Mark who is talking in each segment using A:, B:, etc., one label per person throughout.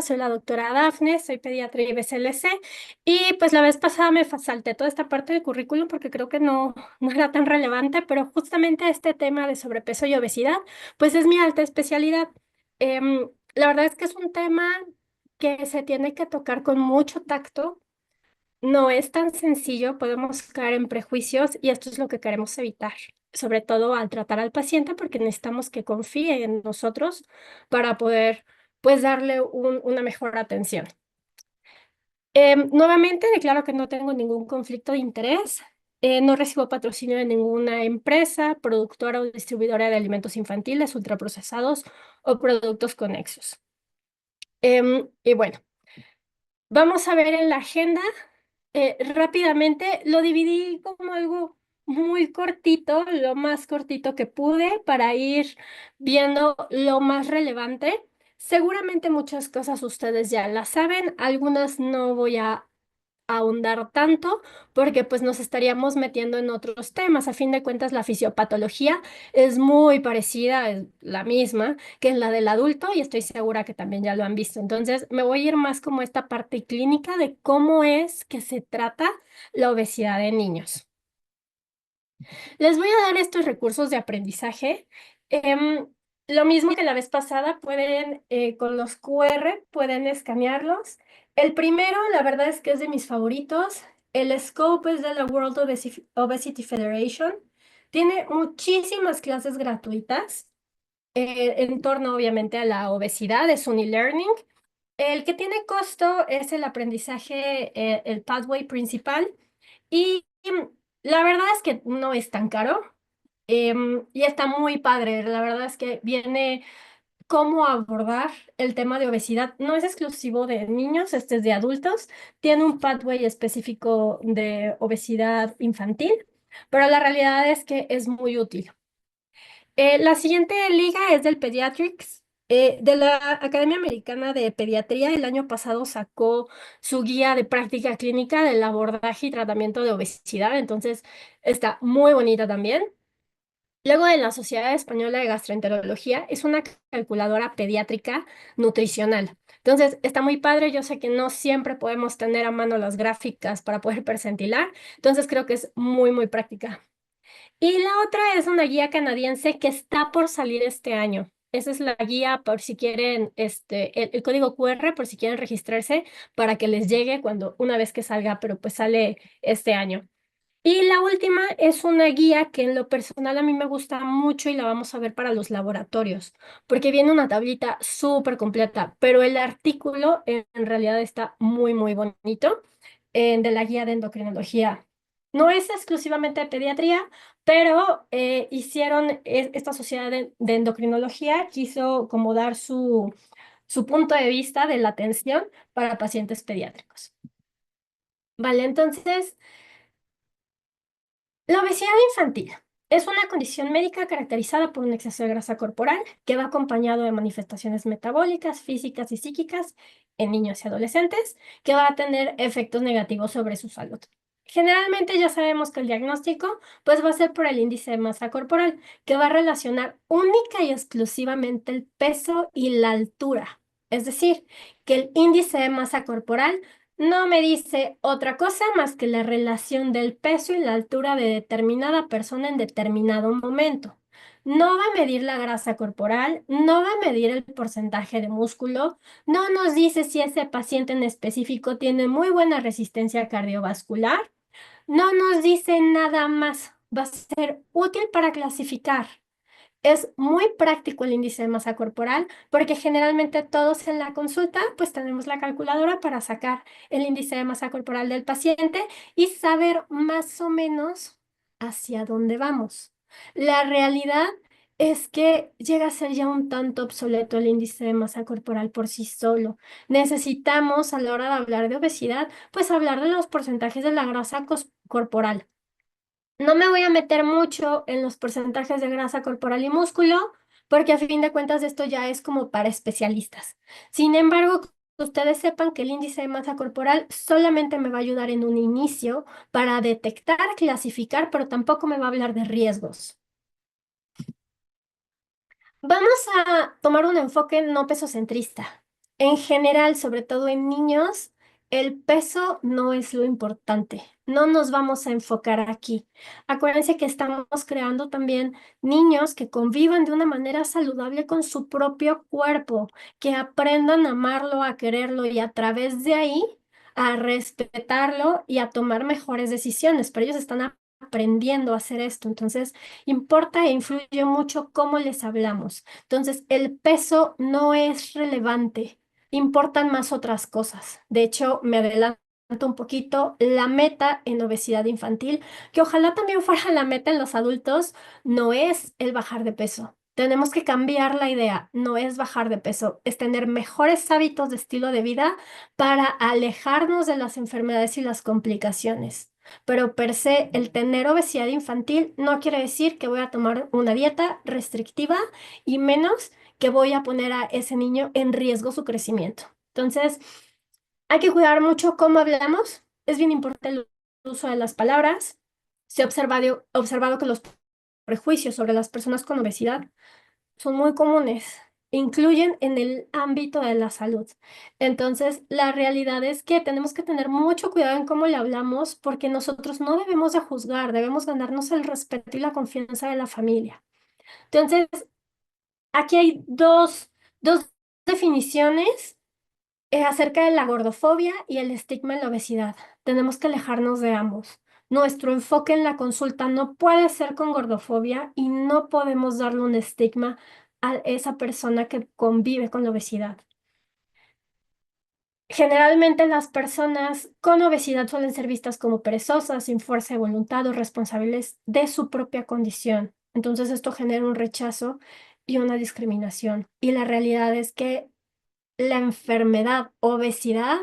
A: soy la doctora Dafne, soy pediatra y BCLC y pues la vez pasada me salté toda esta parte del currículum porque creo que no era tan relevante, pero justamente este tema de sobrepeso y obesidad pues es mi alta especialidad. La verdad es que es un tema que se tiene que tocar con mucho tacto, no es tan sencillo, podemos caer en prejuicios y esto es lo que queremos evitar, sobre todo al tratar al paciente porque necesitamos que confíe en nosotros para poder pues darle una mejor atención. Nuevamente declaro que no tengo ningún conflicto de interés, no recibo patrocinio de ninguna empresa, productora o distribuidora de alimentos infantiles, ultraprocesados o productos conexos. Y bueno, vamos a ver en la agenda. Rápidamente lo dividí como algo muy cortito, lo más cortito que pude para ir viendo lo más relevante. Seguramente muchas cosas ustedes ya las saben, algunas no voy a ahondar tanto porque pues nos estaríamos metiendo en otros temas. A fin de cuentas, la fisiopatología es muy parecida, es la misma que en la del adulto y estoy segura que también ya lo han visto. Entonces, me voy a ir más como esta parte clínica de cómo es que se trata la obesidad de niños. Les voy a dar estos recursos de aprendizaje. Em, lo mismo que la vez pasada, pueden, con los QR, pueden escanearlos. El primero, la verdad es que es de mis favoritos. El Scope es de la World Obesity Federation. Tiene muchísimas clases gratuitas en torno, obviamente, a la obesidad. Es un e-learning. El que tiene costo es el aprendizaje, el pathway principal. Y la verdad es que no es tan caro. Y está muy padre. La verdad es que viene cómo abordar el tema de obesidad. No es exclusivo de niños, este es de adultos. Tiene un pathway específico de obesidad infantil, pero la realidad es que es muy útil. La siguiente liga es del Pediatrics. De la Academia Americana de Pediatría, el año pasado sacó su guía de práctica clínica del abordaje y tratamiento de obesidad, entonces está muy bonita también. Luego de la Sociedad Española de Gastroenterología, es una calculadora pediátrica nutricional. Entonces, está muy padre. Yo sé que no siempre podemos tener a mano las gráficas para poder percentilar, entonces creo que es muy, muy práctica. Y la otra es una guía canadiense que está por salir este año. Esa es la guía por si quieren, el código QR, por si quieren registrarse para que les llegue una vez que salga, pero pues sale este año. Y la última es una guía que en lo personal a mí me gusta mucho y la vamos a ver para los laboratorios, porque viene una tablita súper completa, pero el artículo en realidad está muy, muy bonito, de la guía de endocrinología. No es exclusivamente de pediatría, pero hicieron, esta sociedad de endocrinología quiso como dar su punto de vista de la atención para pacientes pediátricos. Vale, entonces... La obesidad infantil es una condición médica caracterizada por un exceso de grasa corporal que va acompañado de manifestaciones metabólicas, físicas y psíquicas en niños y adolescentes que va a tener efectos negativos sobre su salud. Generalmente ya sabemos que el diagnóstico pues va a ser por el índice de masa corporal, que va a relacionar única y exclusivamente el peso y la altura. Es decir, que el índice de masa corporal no me dice otra cosa más que la relación del peso y la altura de determinada persona en determinado momento. No va a medir la grasa corporal, no va a medir el porcentaje de músculo, no nos dice si ese paciente en específico tiene muy buena resistencia cardiovascular, no nos dice nada más. Va a ser útil para clasificar. Es muy práctico el índice de masa corporal porque generalmente todos en la consulta pues tenemos la calculadora para sacar el índice de masa corporal del paciente y saber más o menos hacia dónde vamos. La realidad es que llega a ser ya un tanto obsoleto el índice de masa corporal por sí solo. Necesitamos a la hora de hablar de obesidad pues hablar de los porcentajes de la grasa corporal. No me voy a meter mucho en los porcentajes de grasa corporal y músculo, porque a fin de cuentas esto ya es como para especialistas. Sin embargo, que ustedes sepan que el índice de masa corporal solamente me va a ayudar en un inicio para detectar, clasificar, pero tampoco me va a hablar de riesgos. Vamos a tomar un enfoque no pesocentrista. En general, sobre todo en niños, el peso no es lo importante. No nos vamos a enfocar aquí. Acuérdense que estamos creando también niños que convivan de una manera saludable con su propio cuerpo, que aprendan a amarlo, a quererlo y a través de ahí a respetarlo y a tomar mejores decisiones. Pero ellos están aprendiendo a hacer esto. Entonces, importa e influye mucho cómo les hablamos. Entonces, el peso no es relevante, importan más otras cosas. De hecho, me adelanto un poquito, la meta en obesidad infantil, que ojalá también fuera la meta en los adultos, no es el bajar de peso. Tenemos que cambiar la idea, no es bajar de peso, es tener mejores hábitos de estilo de vida para alejarnos de las enfermedades y las complicaciones. Pero per se, el tener obesidad infantil no quiere decir que voy a tomar una dieta restrictiva y menos que voy a poner a ese niño en riesgo su crecimiento. Entonces, hay que cuidar mucho cómo hablamos. Es bien importante el uso de las palabras. Se ha observado que los prejuicios sobre las personas con obesidad son muy comunes, incluyen en el ámbito de la salud. Entonces, la realidad es que tenemos que tener mucho cuidado en cómo le hablamos porque nosotros no debemos de juzgar, debemos ganarnos el respeto y la confianza de la familia. Entonces, aquí hay dos definiciones acerca de la gordofobia y el estigma en la obesidad. Tenemos que alejarnos de ambos. Nuestro enfoque en la consulta no puede ser con gordofobia y no podemos darle un estigma a esa persona que convive con la obesidad. Generalmente las personas con obesidad suelen ser vistas como perezosas, sin fuerza de voluntad o responsables de su propia condición. Entonces esto genera un rechazo y una discriminación. Y la realidad es que la enfermedad obesidad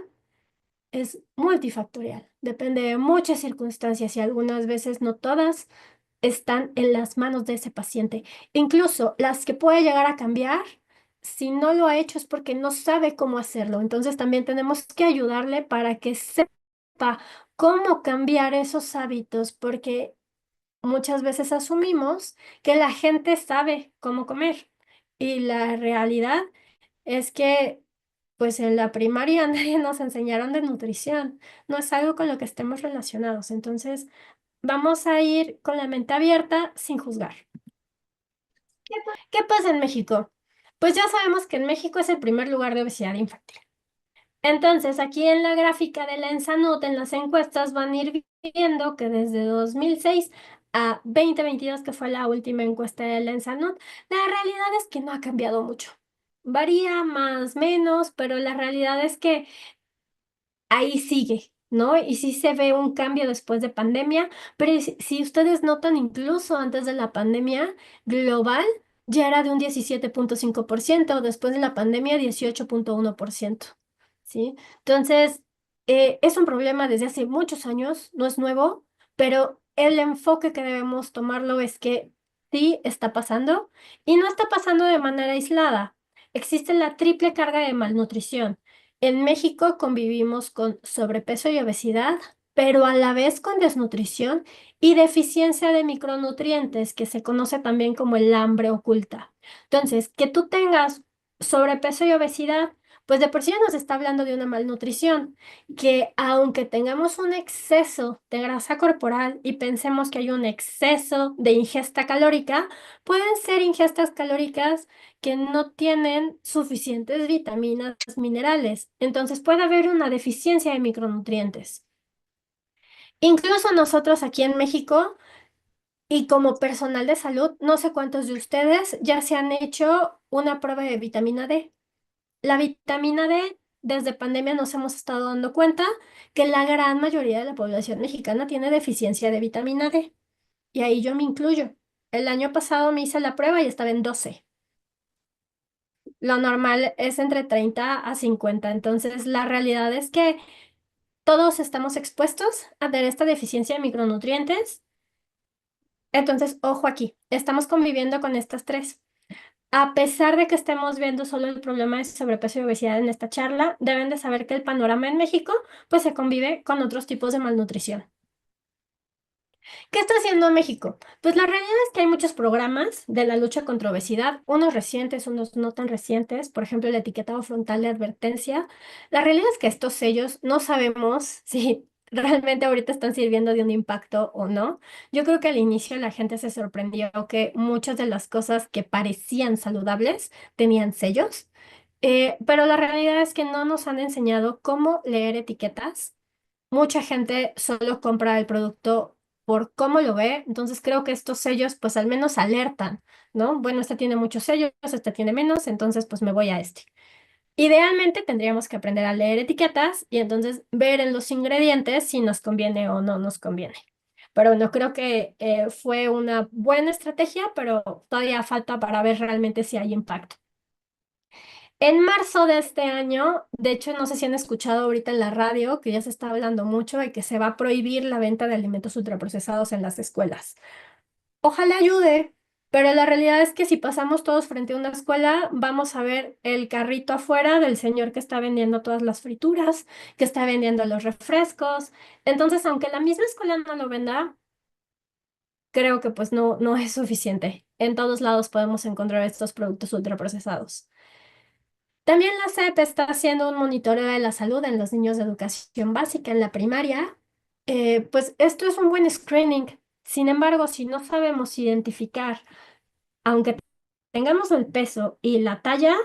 A: es multifactorial, depende de muchas circunstancias y algunas veces no todas están en las manos de ese paciente. Incluso las que puede llegar a cambiar, si no lo ha hecho es porque no sabe cómo hacerlo. Entonces también tenemos que ayudarle para que sepa cómo cambiar esos hábitos, porque muchas veces asumimos que la gente sabe cómo comer y la realidad es que, pues en la primaria nadie nos enseñaron de nutrición, no es algo con lo que estemos relacionados. Entonces, vamos a ir con la mente abierta sin juzgar. ¿Qué pasa en México? Pues ya sabemos que en México es el primer lugar de obesidad infantil. Entonces, aquí en la gráfica de la ENSANUD, en las encuestas, van a ir viendo que desde 2006 a 2022, que fue la última encuesta de la ENSANUD, la realidad es que no ha cambiado mucho. Varía más, menos, pero la realidad es que ahí sigue, ¿no? Y sí se ve un cambio después de pandemia, pero si ustedes notan, incluso antes de la pandemia global, ya era de un 17,5%, después de la pandemia 18,1%, ¿sí? Entonces, es un problema desde hace muchos años, no es nuevo, pero el enfoque que debemos tomarlo es que sí está pasando y no está pasando de manera aislada. Existe la triple carga de malnutrición. En México convivimos con sobrepeso y obesidad, pero a la vez con desnutrición y deficiencia de micronutrientes, que se conoce también como el hambre oculta. Entonces, que tú tengas sobrepeso y obesidad, pues de por sí ya nos está hablando de una malnutrición, que aunque tengamos un exceso de grasa corporal y pensemos que hay un exceso de ingesta calórica, pueden ser ingestas calóricas que no tienen suficientes vitaminas, minerales. Entonces puede haber una deficiencia de micronutrientes. Incluso nosotros aquí en México y como personal de salud, no sé cuántos de ustedes ya se han hecho una prueba de vitamina D. La vitamina D, desde pandemia nos hemos estado dando cuenta que la gran mayoría de la población mexicana tiene deficiencia de vitamina D. Y ahí yo me incluyo. El año pasado me hice la prueba y estaba en 12. Lo normal es entre 30 a 50. Entonces, la realidad es que todos estamos expuestos a tener esta deficiencia de micronutrientes. Entonces, ojo aquí, estamos conviviendo con estas tres. A pesar de que estemos viendo solo el problema de sobrepeso y obesidad en esta charla, deben de saber que el panorama en México, pues se convive con otros tipos de malnutrición. ¿Qué está haciendo México? Pues la realidad es que hay muchos programas de la lucha contra obesidad, unos recientes, unos no tan recientes, por ejemplo, el etiquetado frontal de advertencia. La realidad es que estos sellos no sabemos si realmente ahorita están sirviendo de un impacto o no. Yo creo que al inicio la gente se sorprendió que muchas de las cosas que parecían saludables tenían sellos. Pero la realidad es que no nos han enseñado cómo leer etiquetas. Mucha gente solo compra el producto por cómo lo ve, entonces creo que estos sellos pues al menos alertan, ¿no? Bueno, este tiene muchos sellos, este tiene menos, entonces pues me voy a este. Idealmente tendríamos que aprender a leer etiquetas y entonces ver en los ingredientes si nos conviene o no nos conviene. Pero no creo que fue una buena estrategia, pero todavía falta para ver realmente si hay impacto. En marzo de este año, de hecho, no sé si han escuchado ahorita en la radio que ya se está hablando mucho de que se va a prohibir la venta de alimentos ultraprocesados en las escuelas. Ojalá ayude, pero la realidad es que si pasamos todos frente a una escuela, vamos a ver el carrito afuera del señor que está vendiendo todas las frituras, que está vendiendo los refrescos. Entonces, aunque la misma escuela no lo venda, creo que pues no es suficiente. En todos lados podemos encontrar estos productos ultraprocesados. También la SEP está haciendo un monitoreo de la salud en los niños de educación básica en la primaria. Pues esto es un buen screening. Sin embargo, si no sabemos identificar, aunque tengamos el peso y la talla,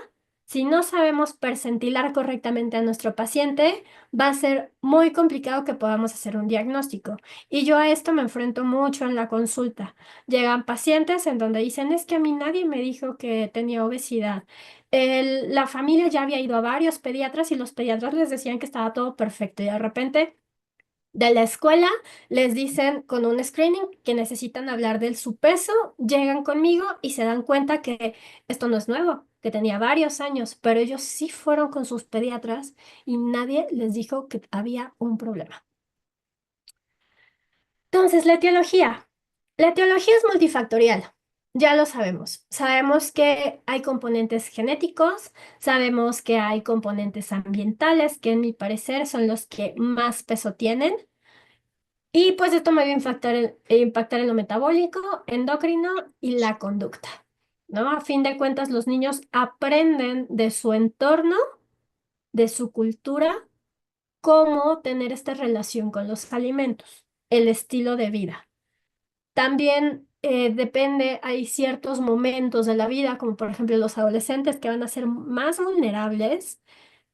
A: si no sabemos percentilar correctamente a nuestro paciente, va a ser muy complicado que podamos hacer un diagnóstico. Y yo a esto me enfrento mucho en la consulta. Llegan pacientes en donde dicen, es que a mí nadie me dijo que tenía obesidad. La familia ya había ido a varios pediatras y los pediatras les decían que estaba todo perfecto y de repente de la escuela les dicen con un screening que necesitan hablar de su peso, llegan conmigo y se dan cuenta que esto no es nuevo, que tenía varios años, pero ellos sí fueron con sus pediatras y nadie les dijo que había un problema. Entonces, la etiología. La etiología es multifactorial. Ya lo sabemos. Sabemos que hay componentes genéticos, sabemos que hay componentes ambientales, que en mi parecer son los que más peso tienen. Y pues esto me va a impactar en lo metabólico, endocrino y la conducta, ¿no? A fin de cuentas, los niños aprenden de su entorno, de su cultura, cómo tener esta relación con los alimentos, el estilo de vida. También depende, hay ciertos momentos de la vida, como por ejemplo los adolescentes, que van a ser más vulnerables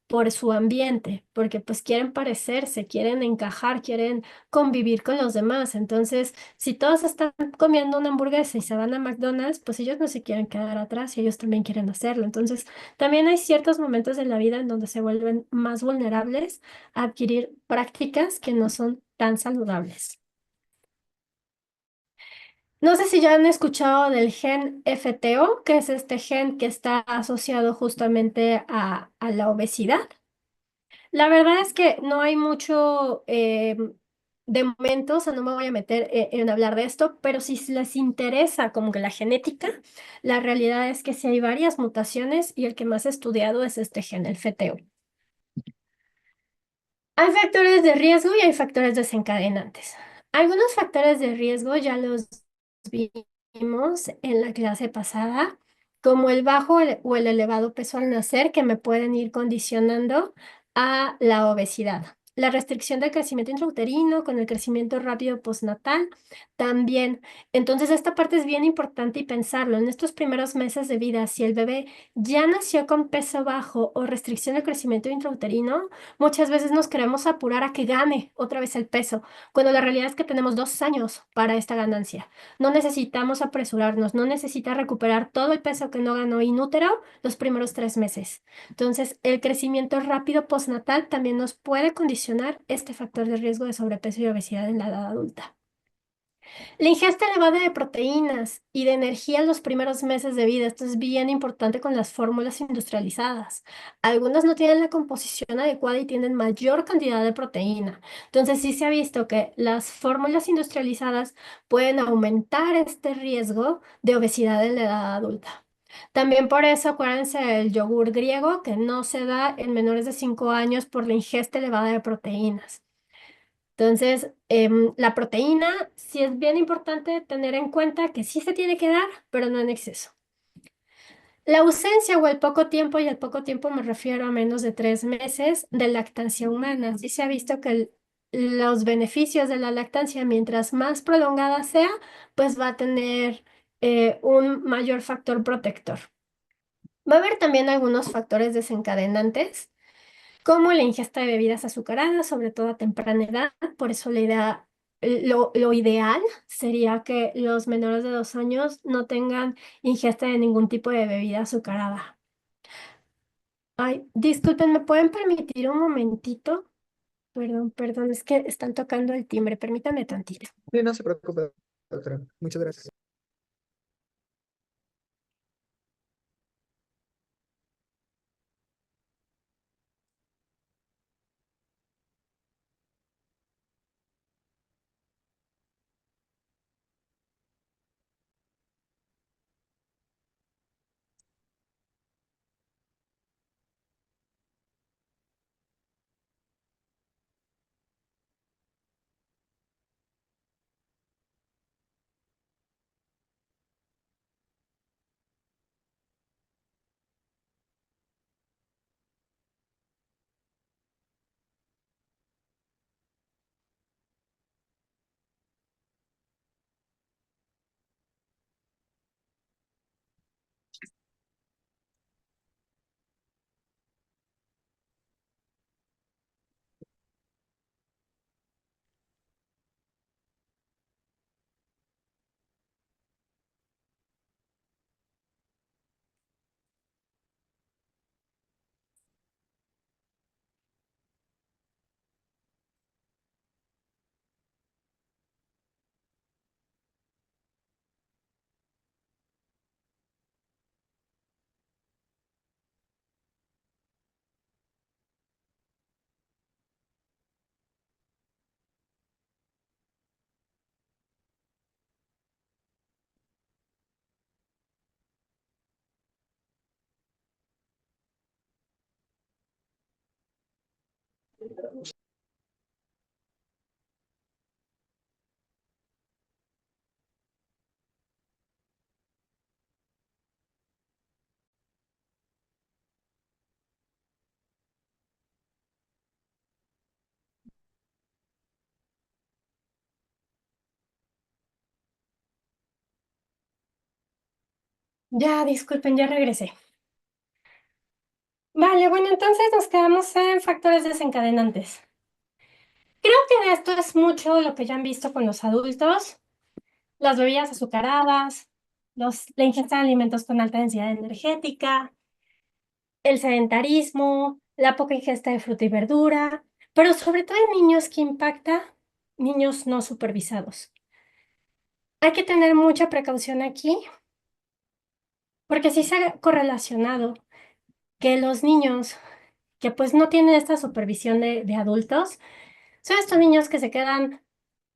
A: por su ambiente, porque pues quieren parecerse, quieren encajar, quieren convivir con los demás. Entonces, si todos están comiendo una hamburguesa y se van a McDonald's, pues ellos no se quieren quedar atrás y ellos también quieren hacerlo. Entonces, también hay ciertos momentos de la vida en donde se vuelven más vulnerables a adquirir prácticas que no son tan saludables. No sé si ya han escuchado del gen FTO, que es este gen que está asociado justamente a la obesidad. La verdad es que no hay mucho de momento, o sea, no me voy a meter en hablar de esto, pero si les interesa como que la genética, la realidad es que sí hay varias mutaciones y el que más he estudiado es este gen, el FTO. Hay factores de riesgo y hay factores desencadenantes. Algunos factores de riesgo ya los vimos en la clase pasada, como el bajo o el elevado peso al nacer, que me pueden ir condicionando a la obesidad. La restricción del crecimiento intrauterino con el crecimiento rápido postnatal también. Entonces, esta parte es bien importante y pensarlo. En estos primeros meses de vida, si el bebé ya nació con peso bajo o restricción del crecimiento intrauterino, muchas veces nos queremos apurar a que gane otra vez el peso, cuando la realidad es que tenemos 2 años para esta ganancia. No necesitamos apresurarnos, no necesita recuperar todo el peso que no ganó in útero los primeros 3 meses. Entonces, el crecimiento rápido postnatal también nos puede condicionar este factor de riesgo de sobrepeso y obesidad en la edad adulta. La ingesta elevada de proteínas y de energía en los primeros meses de vida, esto es bien importante con las fórmulas industrializadas. Algunas no tienen la composición adecuada y tienen mayor cantidad de proteína. Entonces sí se ha visto que las fórmulas industrializadas pueden aumentar este riesgo de obesidad en la edad adulta. También por eso acuérdense del yogur griego que no se da en menores de 5 años por la ingesta elevada de proteínas. Entonces, la proteína sí es bien importante tener en cuenta que sí se tiene que dar, pero no en exceso. La ausencia o el poco tiempo, y el poco tiempo me refiero a menos de 3 meses de lactancia humana. Sí se ha visto que los beneficios de la lactancia, mientras más prolongada sea, pues va a tener un mayor factor protector. Va a haber también algunos factores desencadenantes como la ingesta de bebidas azucaradas, sobre todo a temprana edad. Por eso lo ideal sería que los menores de 2 años no tengan ingesta de ningún tipo de bebida azucarada. Ay, disculpen, ¿me pueden permitir un momentito? Perdón, perdón, es que están tocando el timbre. Permítanme tantito.
B: Sí, no se preocupe, doctora. Muchas gracias.
A: Ya, disculpen, ya regresé. Vale, bueno, entonces nos quedamos en factores desencadenantes. Creo que de esto es mucho lo que ya han visto con los adultos, las bebidas azucaradas, la ingesta de alimentos con alta densidad energética, el sedentarismo, la poca ingesta de fruta y verdura, pero sobre todo en niños que impacta niños no supervisados. Hay que tener mucha precaución aquí, porque sí se ha correlacionado que los niños que pues no tienen esta supervisión de adultos, son estos niños que se quedan,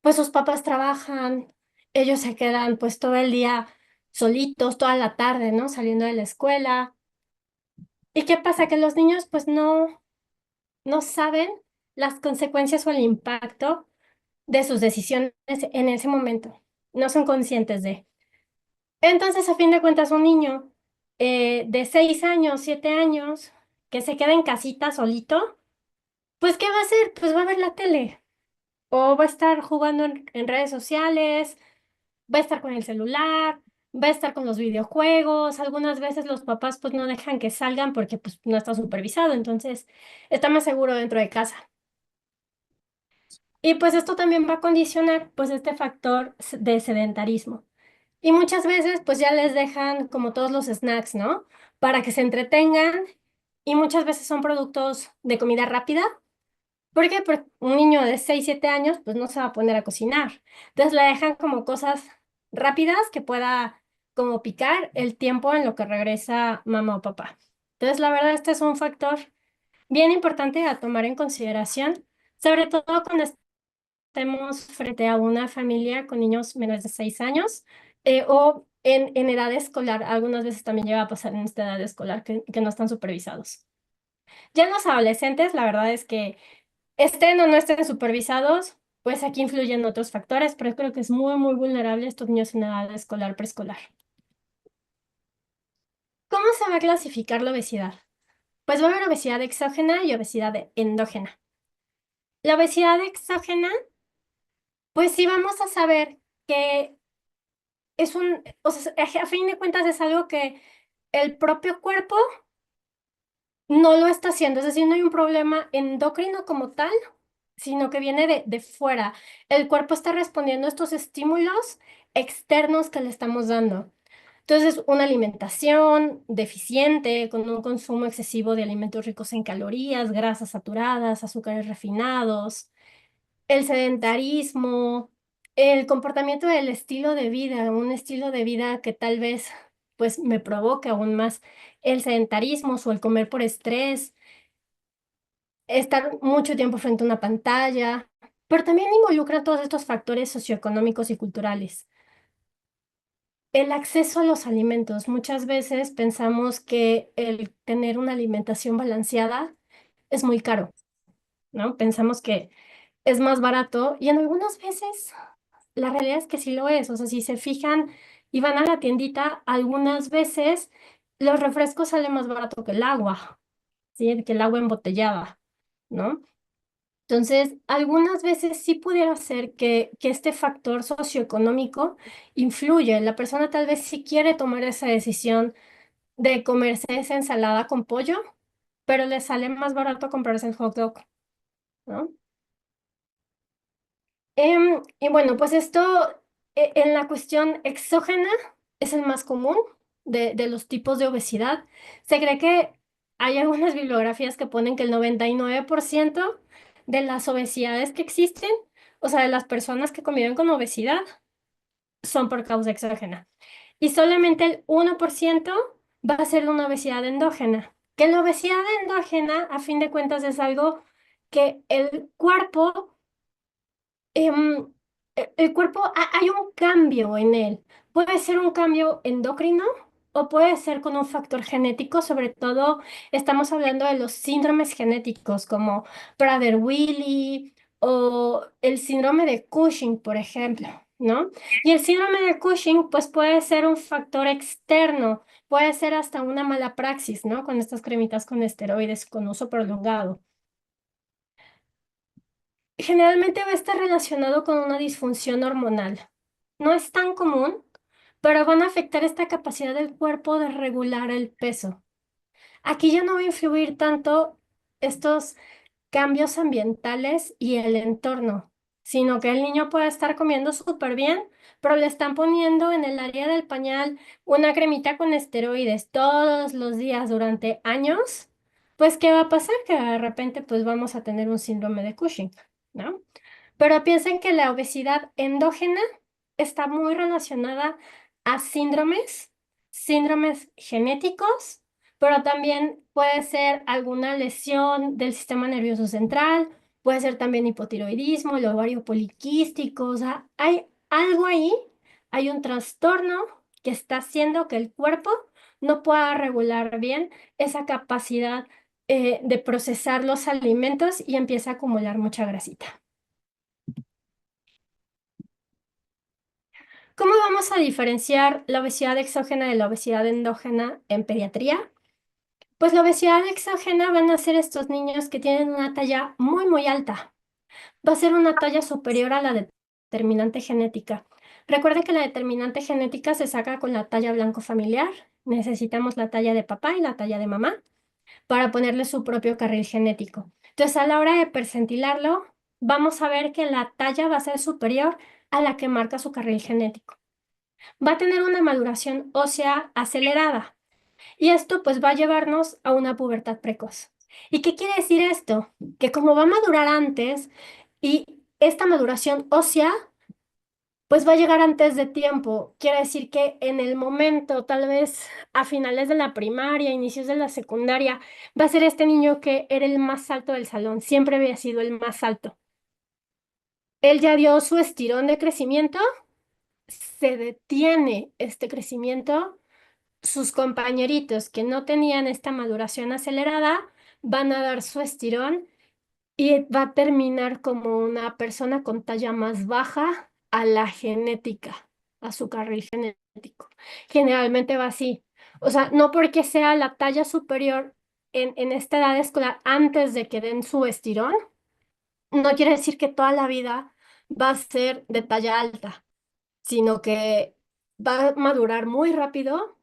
A: pues sus papás trabajan, ellos se quedan pues todo el día solitos, toda la tarde, ¿no? Saliendo de la escuela. ¿Y qué pasa? Que los niños pues no saben las consecuencias o el impacto de sus decisiones en ese momento. No son conscientes de. Entonces, a fin de cuentas, un niño de 6 años, 7 años, que se queda en casita solito, pues ¿qué va a hacer? Pues va a ver la tele o va a estar jugando en redes sociales, va a estar con el celular, va a estar con los videojuegos. Algunas veces los papás pues no dejan que salgan porque pues no está supervisado, entonces está más seguro dentro de casa. Y pues esto también va a condicionar pues este factor de sedentarismo. Y muchas veces pues ya les dejan como todos los snacks, ¿no? Para que se entretengan y muchas veces son productos de comida rápida. ¿Por qué? Porque un niño de 6 7 años pues no se va a poner a cocinar. Entonces le dejan como cosas rápidas que pueda como picar el tiempo en lo que regresa mamá o papá. Entonces la verdad este es un factor bien importante a tomar en consideración, sobre todo cuando estemos frente a una familia con niños menores de 6 años o en edad escolar. Algunas veces también llega a pasar en esta edad escolar que no están supervisados. Ya en los adolescentes, la verdad es que estén o no estén supervisados, pues aquí influyen otros factores, pero creo que es muy, muy vulnerable estos niños en edad escolar, preescolar. ¿Cómo se va a clasificar la obesidad? Pues va a haber obesidad exógena y obesidad endógena. La obesidad exógena, pues sí vamos a saber que o sea, a fin de cuentas es algo que el propio cuerpo no lo está haciendo, es decir, no hay un problema endocrino como tal, sino que viene de fuera. El cuerpo está respondiendo a estos estímulos externos que le estamos dando. Entonces, una alimentación deficiente, con un consumo excesivo de alimentos ricos en calorías, grasas saturadas, azúcares refinados, el sedentarismo, el comportamiento del estilo de vida, un estilo de vida que tal vez pues me provoque aún más el sedentarismo o el comer por estrés, estar mucho tiempo frente a una pantalla, pero también involucra todos estos factores socioeconómicos y culturales. El acceso a los alimentos. Muchas veces pensamos que el tener una alimentación balanceada es muy caro, ¿no? Pensamos que es más barato y en algunas veces la realidad es que sí lo es. O sea, si se fijan y van a la tiendita, algunas veces los refrescos salen más barato que el agua, ¿sí? Que el agua embotellada, ¿no? Entonces, algunas veces sí pudiera ser que este factor socioeconómico influye. La persona tal vez sí quiere tomar esa decisión de comerse esa ensalada con pollo, pero le sale más barato comprarse el hot dog, ¿no? Y bueno, pues esto en la cuestión exógena es el más común de los tipos de obesidad. Se cree que hay algunas bibliografías que ponen que el 99% de las obesidades que existen, o sea, de las personas que conviven con obesidad, son por causa exógena. Y solamente el 1% va a ser una obesidad endógena. Que la obesidad endógena, a fin de cuentas, es algo que el cuerpo em, el cuerpo, hay un cambio en él. Puede ser un cambio endocrino o puede ser con un factor genético, sobre todo estamos hablando de los síndromes genéticos como Prader-Willi o el síndrome de Cushing, por ejemplo, ¿no? Y el síndrome de Cushing, pues puede ser un factor externo, puede ser hasta una mala praxis, ¿no? Con estas cremitas con esteroides con uso prolongado. Generalmente va a estar relacionado con una disfunción hormonal. No es tan común, pero van a afectar esta capacidad del cuerpo de regular el peso. Aquí ya no va a influir tanto estos cambios ambientales y el entorno, sino que el niño puede estar comiendo súper bien, pero le están poniendo en el área del pañal una cremita con esteroides todos los días durante años. Pues, ¿qué va a pasar? Que de repente pues vamos a tener un síndrome de Cushing, ¿no? Pero piensen que la obesidad endógena está muy relacionada a síndromes genéticos, pero también puede ser alguna lesión del sistema nervioso central, puede ser también hipotiroidismo, el ovario poliquístico, o sea, hay algo ahí, hay un trastorno que está haciendo que el cuerpo no pueda regular bien esa capacidad de procesar los alimentos y empieza a acumular mucha grasita. ¿Cómo vamos a diferenciar la obesidad exógena de la obesidad endógena en pediatría? Pues la obesidad exógena van a ser estos niños que tienen una talla muy, muy alta. Va a ser una talla superior a la determinante genética. Recuerden que la determinante genética se saca con la talla blanco familiar. Necesitamos la talla de papá y la talla de mamá para ponerle su propio carril genético. Entonces, a la hora de percentilarlo, vamos a ver que la talla va a ser superior a la que marca su carril genético. Va a tener una maduración ósea acelerada y esto pues va a llevarnos a una pubertad precoz. ¿Y qué quiere decir esto? Que como va a madurar antes y esta maduración ósea pues va a llegar antes de tiempo, quiere decir que en el momento, tal vez a finales de la primaria, inicios de la secundaria, va a ser este niño que era el más alto del salón, siempre había sido el más alto. Él ya dio su estirón de crecimiento, se detiene este crecimiento, sus compañeritos que no tenían esta maduración acelerada van a dar su estirón y va a terminar como una persona con talla más baja a la genética, a su carril genético. Generalmente va así. O sea, no porque sea la talla superior en esta edad escolar antes de que den su estirón, no quiere decir que toda la vida va a ser de talla alta, sino que va a madurar muy rápido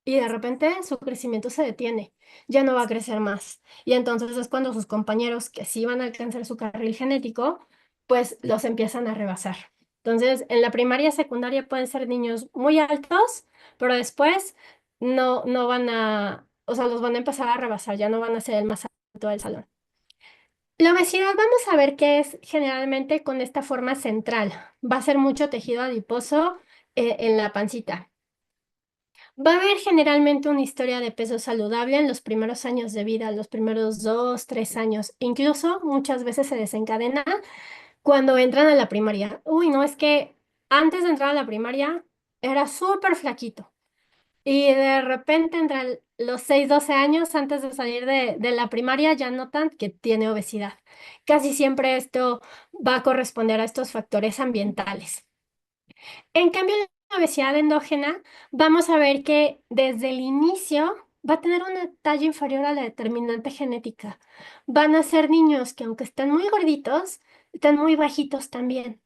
A: y de repente su crecimiento se detiene, ya no va a crecer más. Y entonces es cuando sus compañeros que sí van a alcanzar su carril genético, pues los empiezan a rebasar. Entonces, en la primaria y secundaria pueden ser niños muy altos, pero después no van a, o sea, los van a empezar a rebasar, ya no van a ser el más alto del salón. La obesidad vamos a ver que es generalmente con esta forma central. Va a ser mucho tejido adiposo en la pancita. Va a haber generalmente una historia de peso saludable en los primeros años de vida, los primeros 2, 3 años. Incluso muchas veces se desencadena cuando entran a la primaria. Uy, no, es que antes de entrar a la primaria era súper flaquito. Y de repente entre los 6, 12 años antes de salir de la primaria ya notan que tiene obesidad. Casi siempre esto va a corresponder a estos factores ambientales. En cambio, la obesidad endógena, vamos a ver que desde el inicio va a tener una talla inferior a la determinante genética. Van a ser niños que aunque estén muy gorditos, están muy bajitos también.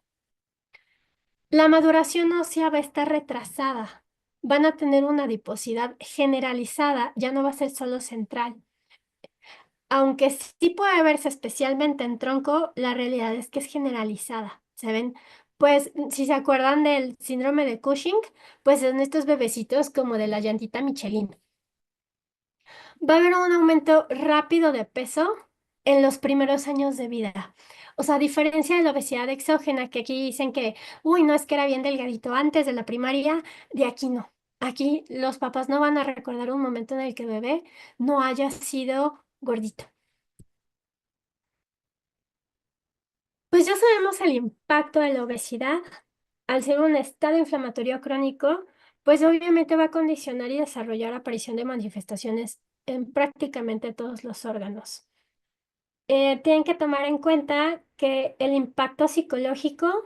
A: La maduración ósea va a estar retrasada. Van a tener una adiposidad generalizada, ya no va a ser solo central. Aunque sí puede verse especialmente en tronco, la realidad es que es generalizada. ¿Se ven? Pues si se acuerdan del síndrome de Cushing, pues son estos bebecitos como de la llantita Michelin. Va a haber un aumento rápido de peso en los primeros años de vida. O sea, a diferencia de la obesidad exógena, que aquí dicen que, uy, no es que era bien delgadito antes de la primaria, de aquí no. Aquí los papás no van a recordar un momento en el que el bebé no haya sido gordito. Pues ya sabemos el impacto de la obesidad. Al ser un estado inflamatorio crónico, pues obviamente va a condicionar y desarrollar aparición de manifestaciones en prácticamente todos los órganos. Tienen que tomar en cuenta que el impacto psicológico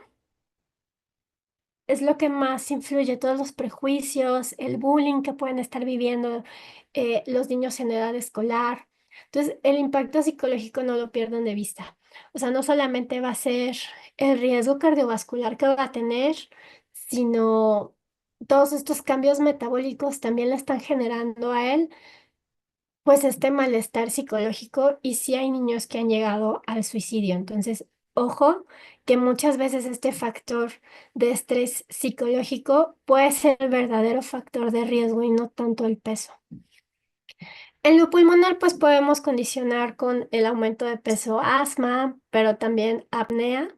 A: es lo que más influye, todos los prejuicios, el bullying que pueden estar viviendo los niños en edad escolar. Entonces, el impacto psicológico no lo pierdan de vista. O sea, no solamente va a ser el riesgo cardiovascular que va a tener, sino todos estos cambios metabólicos también le están generando a él pues este malestar psicológico y sí hay niños que han llegado al suicidio. Entonces, ojo, que muchas veces este factor de estrés psicológico puede ser el verdadero factor de riesgo y no tanto el peso. En lo pulmonar, pues podemos condicionar con el aumento de peso asma, pero también apnea,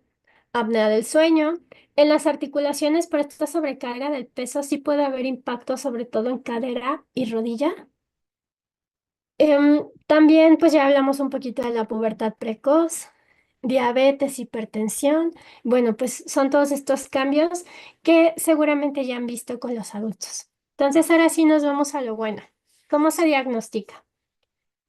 A: apnea del sueño. En las articulaciones, por esta sobrecarga del peso, sí puede haber impacto, sobre todo en cadera y rodilla. También pues ya hablamos un poquito de la pubertad precoz, diabetes, hipertensión. Bueno, pues son todos estos cambios que seguramente ya han visto con los adultos. Entonces ahora sí nos vamos a lo bueno. ¿Cómo se diagnostica?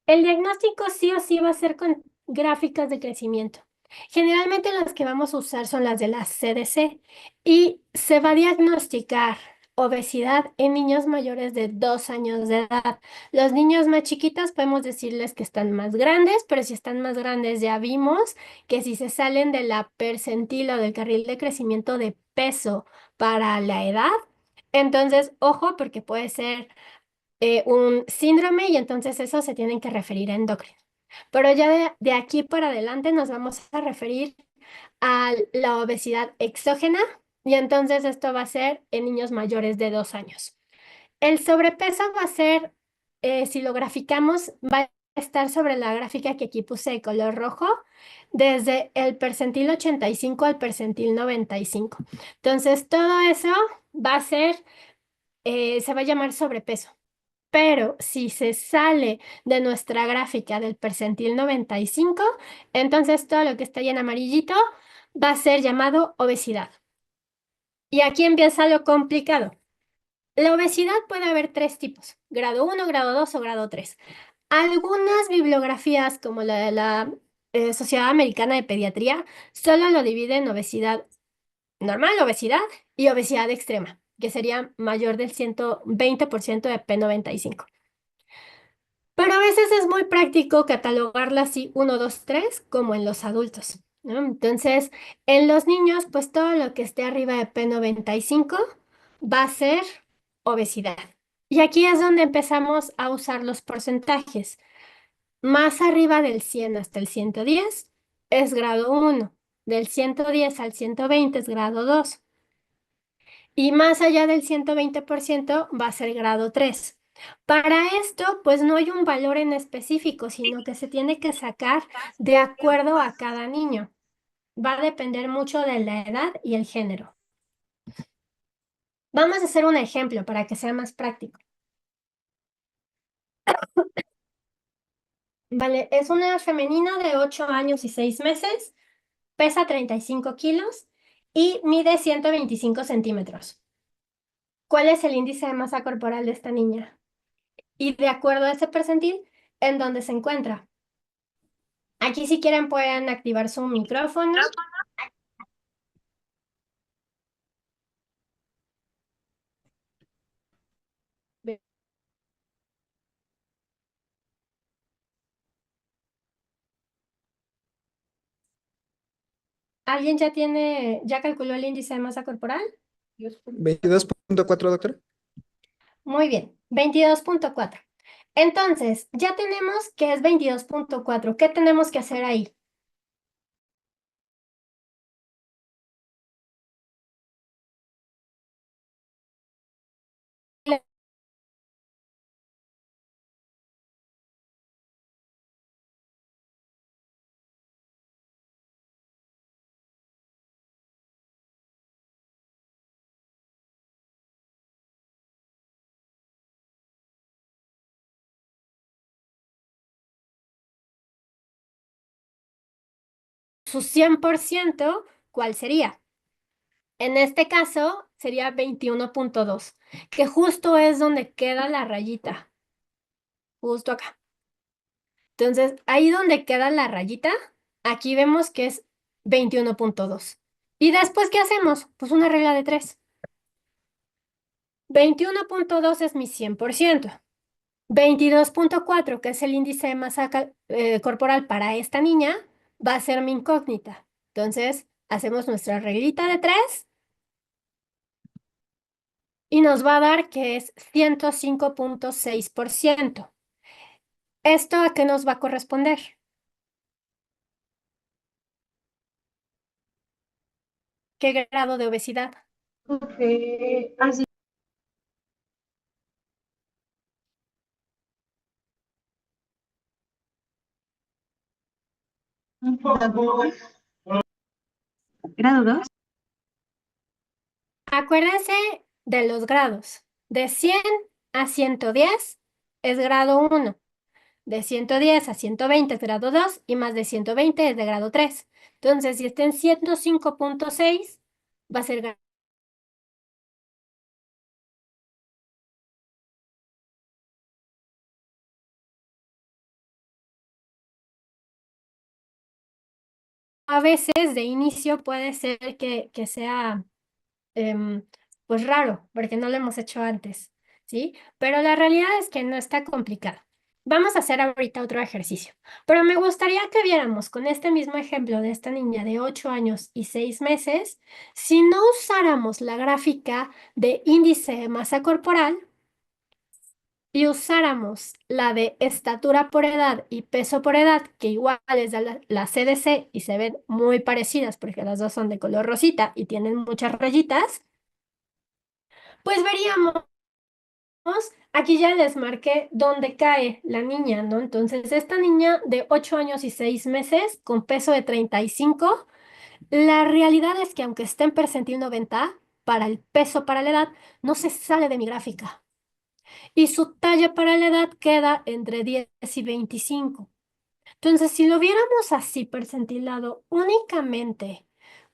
A: El diagnóstico sí o sí va a ser con gráficas de crecimiento. Generalmente las que vamos a usar son las de la CDC y se va a diagnosticar obesidad en niños mayores de 2 años de edad. Los niños más chiquitos podemos decirles que están más grandes, pero si están más grandes ya vimos que si se salen de la percentila o del carril de crecimiento de peso para la edad, entonces ojo porque puede ser un síndrome y entonces eso se tienen que referir a endocrino. Pero ya de aquí para adelante nos vamos a referir a la obesidad exógena y entonces esto va a ser en niños mayores de 2 años. El sobrepeso va a ser, si lo graficamos, va a estar sobre la gráfica que aquí puse de color rojo, desde el percentil 85 al percentil 95. Entonces todo eso va a ser, se va a llamar sobrepeso. Pero si se sale de nuestra gráfica del percentil 95, entonces todo lo que está ahí en amarillito va a ser llamado obesidad. Y aquí empieza lo complicado. La obesidad puede haber tres tipos, grado 1, grado 2 o grado 3. Algunas bibliografías, como la de la Sociedad Americana de Pediatría solo lo divide en obesidad normal, obesidad y obesidad extrema, que sería mayor del 120% de P95. Pero a veces es muy práctico catalogarla así uno, 2, 3, como en los adultos, ¿no? Entonces, en los niños, pues todo lo que esté arriba de P95 va a ser obesidad. Y aquí es donde empezamos a usar los porcentajes. Más arriba del 100 hasta el 110 es grado 1. Del 110 al 120 es grado 2. Y más allá del 120% va a ser grado 3. Para esto, pues no hay un valor en específico, sino que se tiene que sacar de acuerdo a cada niño. Va a depender mucho de la edad y el género. Vamos a hacer un ejemplo para que sea más práctico. Vale, es una femenina de 8 años y 6 meses, pesa 35 kilos y mide 125 centímetros. ¿Cuál es el índice de masa corporal de esta niña? Y de acuerdo a ese percentil, ¿en dónde se encuentra? Aquí si quieren pueden activar su micrófono. ¿Alguien ya calculó el índice de masa corporal?
B: 22.4, doctora.
A: Muy bien, 22.4. Entonces, ya tenemos que es 22.4. ¿Qué tenemos que hacer ahí? Su 100%, ¿cuál sería? En este caso sería 21.2, que justo es donde queda la rayita, justo acá. Entonces, ahí donde queda la rayita, aquí vemos que es 21.2. ¿Y después qué hacemos? Pues una regla de 3. 21.2 es mi 100%. 22.4, que es el índice de masa corporal para esta niña, va a ser mi incógnita. Entonces, hacemos nuestra reglita de 3 y nos va a dar que es 105.6%. ¿Esto a qué nos va a corresponder? ¿Qué grado de obesidad?
C: Así. Grado 2.
A: Acuérdense de los grados. De 100 a 110 es grado 1. De 110 a 120 es grado 2 y más de 120 es de grado 3. Entonces, si está en 105.6, va a ser grado. A veces de inicio puede ser que sea em, pues raro, porque no lo hemos hecho antes, ¿sí? Pero la realidad es que no está complicado. Vamos a hacer ahorita otro ejercicio, pero me gustaría que viéramos con este mismo ejemplo de esta niña de 8 años y 6 meses, si no usáramos la gráfica de índice de masa corporal y usáramos la de estatura por edad y peso por edad, que igual es de la CDC y se ven muy parecidas porque las dos son de color rosita y tienen muchas rayitas, pues veríamos, aquí ya les marqué dónde cae la niña, ¿no? Entonces, esta niña de 8 años y 6 meses con peso de 35, la realidad es que aunque esté en percentil 90, para el peso para la edad, no se sale de mi gráfica. Y su talla para la edad queda entre 10 y 25. Entonces, si lo viéramos así percentilado únicamente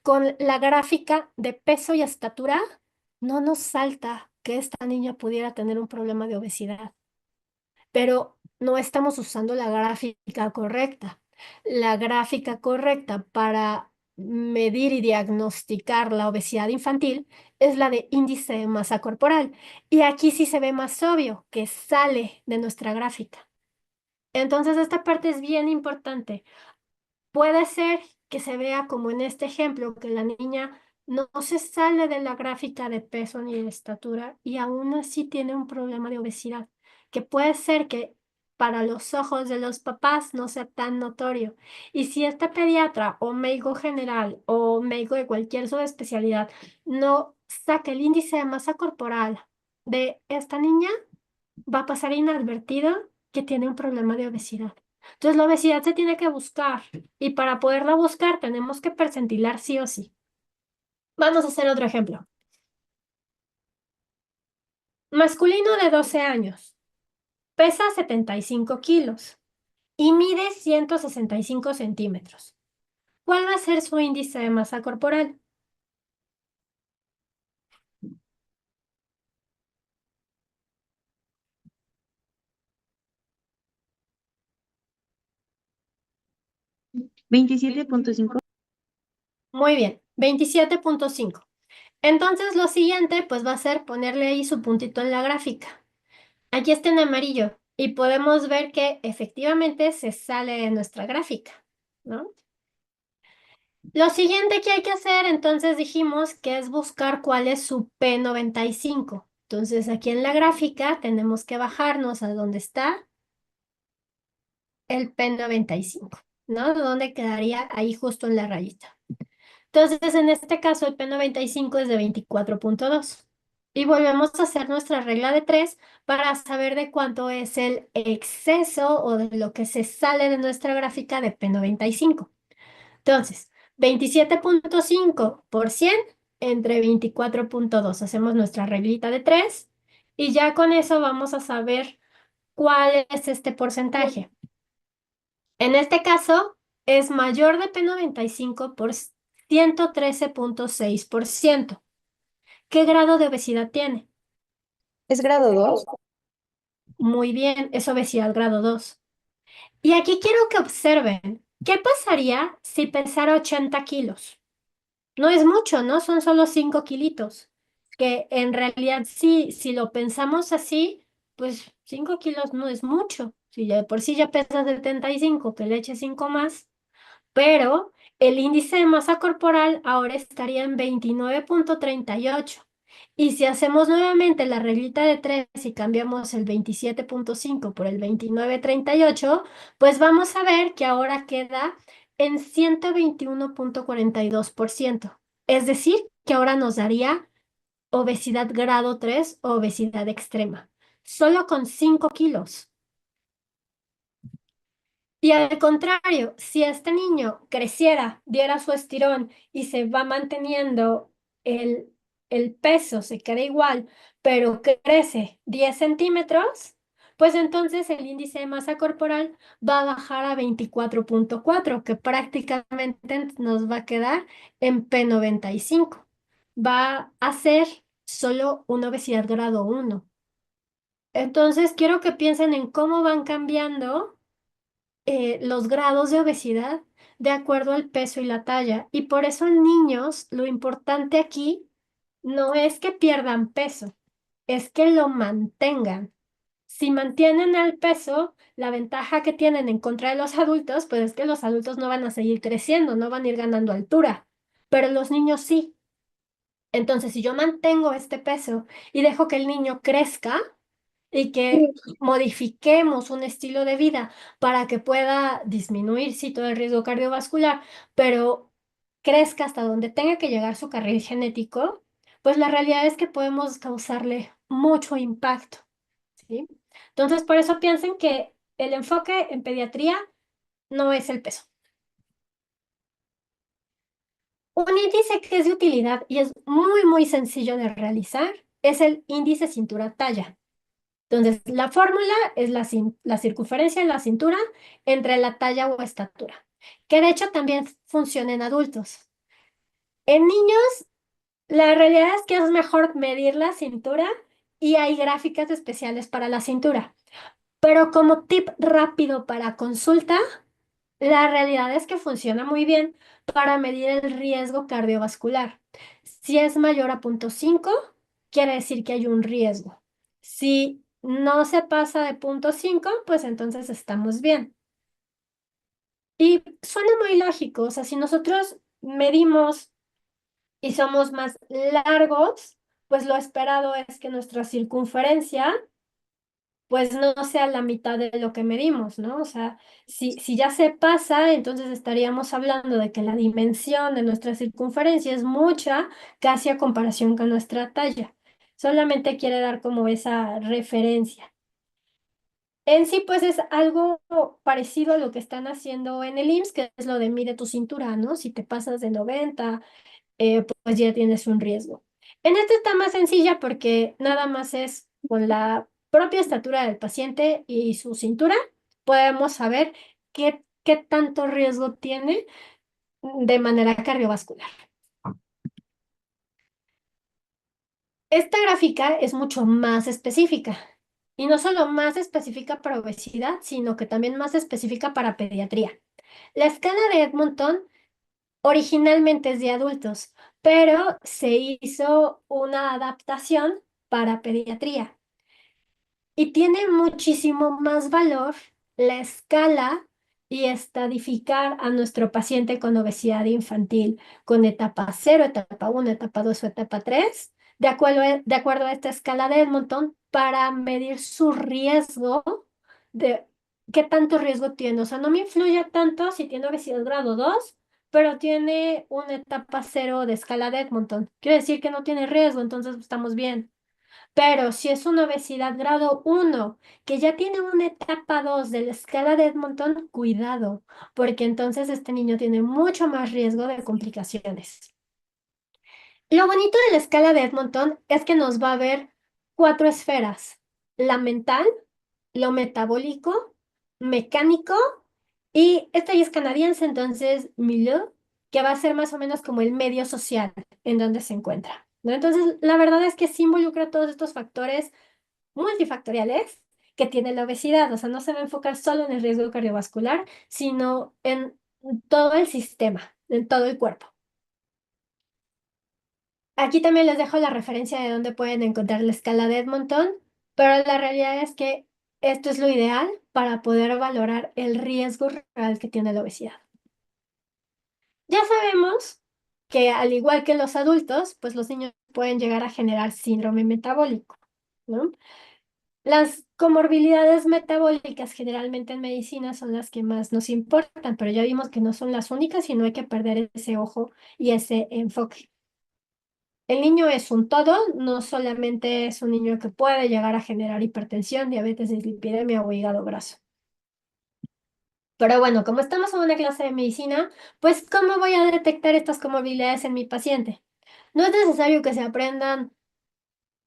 A: con la gráfica de peso y estatura, no nos salta que esta niña pudiera tener un problema de obesidad, pero no estamos usando la gráfica correcta. La gráfica correcta para medir y diagnosticar la obesidad infantil es la de índice de masa corporal. Y aquí sí se ve más obvio que sale de nuestra gráfica. Entonces, esta parte es bien importante. Puede ser que se vea como en este ejemplo, que la niña no se sale de la gráfica de peso ni de estatura y aún así tiene un problema de obesidad, que puede ser que para los ojos de los papás no sea tan notorio. Y si este pediatra o médico general o médico de cualquier subespecialidad no saca el índice de masa corporal de esta niña, va a pasar inadvertido que tiene un problema de obesidad. Entonces, la obesidad se tiene que buscar y para poderla buscar tenemos que percentilar sí o sí. Vamos a hacer otro ejemplo. Masculino de 12 años, pesa 75 kilos y mide 165 centímetros. ¿Cuál va a ser su índice de masa corporal?
C: ¿27.5?
A: Muy bien, 27.5. Entonces, lo siguiente, pues va a ser ponerle ahí su puntito en la gráfica. Aquí está en amarillo y podemos ver que efectivamente se sale de nuestra gráfica, ¿no? Lo siguiente que hay que hacer, entonces dijimos que es buscar cuál es su P95. Entonces aquí en la gráfica tenemos que bajarnos a donde está el P95, ¿no? ¿Dónde quedaría? Ahí justo en la rayita. Entonces en este caso el P95 es de 24.2. Y volvemos a hacer nuestra regla de 3 para saber de cuánto es el exceso o de lo que se sale de nuestra gráfica de P95. Entonces, 27.5% entre 24.2. Hacemos nuestra reglita de 3 y ya con eso vamos a saber cuál es este porcentaje. En este caso, es mayor de P95 por 113.6%. ¿Qué grado de obesidad tiene?
C: ¿Es grado 2?
A: Muy bien, es obesidad grado 2. Y aquí quiero que observen, ¿qué pasaría si pesara 80 kilos? No es mucho, ¿no? Son solo 5 kilitos. Que en realidad sí, si lo pensamos así, pues 5 kilos no es mucho. Si ya de por sí ya pesa 75, que le eche 5 más, pero el índice de masa corporal ahora estaría en 29.38. Y si hacemos nuevamente la reglita de 3 y cambiamos el 27.5 por el 29.38, pues vamos a ver que ahora queda en 121.42%. Es decir, que ahora nos daría obesidad grado 3 o obesidad extrema, solo con 5 kilos. Y al contrario, si este niño creciera, diera su estirón y se va manteniendo el, el peso, se queda igual, pero crece 10 centímetros, pues entonces el índice de masa corporal va a bajar a 24.4, que prácticamente nos va a quedar en P95. Va a ser solo una obesidad grado 1. Entonces quiero que piensen en cómo van cambiando los grados de obesidad de acuerdo al peso y la talla. Y por eso en niños lo importante aquí no es que pierdan peso, es que lo mantengan. Si mantienen el peso, la ventaja que tienen en contra de los adultos, pues es que los adultos no van a seguir creciendo, no van a ir ganando altura, pero los niños sí. Entonces, si yo mantengo este peso y dejo que el niño crezca, y que modifiquemos un estilo de vida para que pueda disminuir, sí, todo el riesgo cardiovascular, pero crezca hasta donde tenga que llegar su carril genético, pues la realidad es que podemos causarle mucho impacto, ¿sí? Entonces, por eso piensen que el enfoque en pediatría no es el peso. Un índice que es de utilidad y es muy, muy sencillo de realizar es el índice cintura-talla. Entonces, la fórmula es la circunferencia de la cintura entre la talla o estatura, que de hecho también funciona en adultos. En niños, la realidad es que es mejor medir la cintura y hay gráficas especiales para la cintura. Pero como tip rápido para consulta, La realidad es que funciona muy bien para medir el riesgo cardiovascular. Si es mayor a 0,5, quiere decir que hay un riesgo. Si no se pasa de 0,5, pues entonces estamos bien. Y suena muy lógico, o sea, si nosotros medimos y somos más largos, pues lo esperado es que nuestra circunferencia pues no sea la mitad de lo que medimos, ¿no? O sea, si ya se pasa, entonces estaríamos hablando de que la dimensión de nuestra circunferencia es mucha, casi a comparación con nuestra talla. Solamente quiere dar como esa referencia. En sí, pues es algo parecido a lo que están haciendo en el IMSS, que es lo de mide tu cintura, ¿no? Si te pasas de 90, pues ya tienes un riesgo. En este está más sencilla porque nada más es con la propia estatura del paciente y su cintura, podemos saber qué tanto riesgo tiene de manera cardiovascular. Esta gráfica es mucho más específica. Y no solo más específica para obesidad, sino que también más específica para pediatría. La escala de Edmonton originalmente es de adultos, pero se hizo una adaptación para pediatría. Y tiene muchísimo más valor la escala y estadificar a nuestro paciente con obesidad infantil, con etapa 0, etapa 1, etapa 2 o etapa 3, de acuerdo a esta escala de Edmonton, para medir su riesgo de qué tanto riesgo tiene. O sea, no me influye tanto si tiene obesidad grado 2, pero tiene una etapa 0 de escala de Edmonton. Quiere decir que no tiene riesgo, entonces estamos bien. Pero si es una obesidad grado 1 que ya tiene una etapa 2 de la escala de Edmonton, cuidado, porque entonces este niño tiene mucho más riesgo de complicaciones. Lo bonito de la escala de Edmonton es que nos va a ver 4 esferas: la mental, lo metabólico, mecánico, y esta ya es canadiense, entonces milieu, que va a ser más o menos como el medio social en donde se encuentra, ¿no? Entonces, la verdad es que sí involucra todos estos factores multifactoriales que tiene la obesidad. O sea, no se va a enfocar solo en el riesgo cardiovascular, sino en todo el sistema, en todo el cuerpo. Aquí también les dejo la referencia de dónde pueden encontrar la escala de Edmonton, pero la realidad es que esto es lo ideal para poder valorar el riesgo real que tiene la obesidad. Ya sabemos que al igual que los adultos, pues los niños pueden llegar a generar síndrome metabólico, ¿no? Las comorbilidades metabólicas generalmente en medicina son las que más nos importan, pero ya vimos que no son las únicas y no hay que perder ese ojo y ese enfoque. El niño es un todo, no solamente es un niño que puede llegar a generar hipertensión, diabetes, dislipidemia o hígado graso. Pero bueno, como estamos en una clase de medicina, pues ¿cómo voy a detectar estas comorbilidades en mi paciente? No es necesario que se aprendan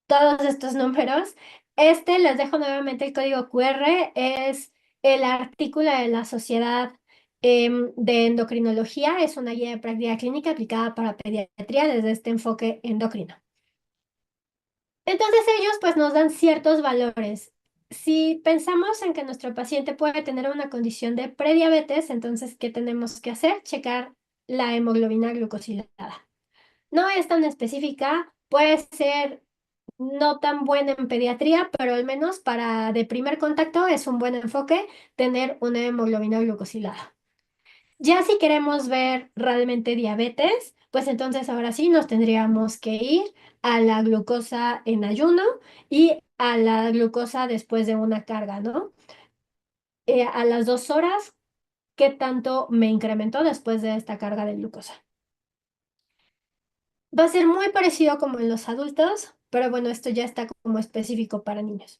A: todos estos números. Les dejo nuevamente el código QR, es el artículo de la Sociedad de Endocrinología, es una guía de práctica clínica aplicada para pediatría desde este enfoque endocrino. Entonces ellos pues nos dan ciertos valores. Si pensamos en que nuestro paciente puede tener una condición de prediabetes, entonces, ¿qué tenemos que hacer? Checar la hemoglobina glucosilada. No es tan específica, puede ser no tan buena en pediatría, pero al menos para de primer contacto es un buen enfoque tener una hemoglobina glucosilada. Ya si queremos ver realmente diabetes, pues entonces ahora sí nos tendríamos que ir a la glucosa en ayuno y a la glucosa después de una carga, ¿no? A las 2 horas, ¿qué tanto me incrementó después de esta carga de glucosa? Va a ser muy parecido como en los adultos, pero bueno, esto ya está como específico para niños.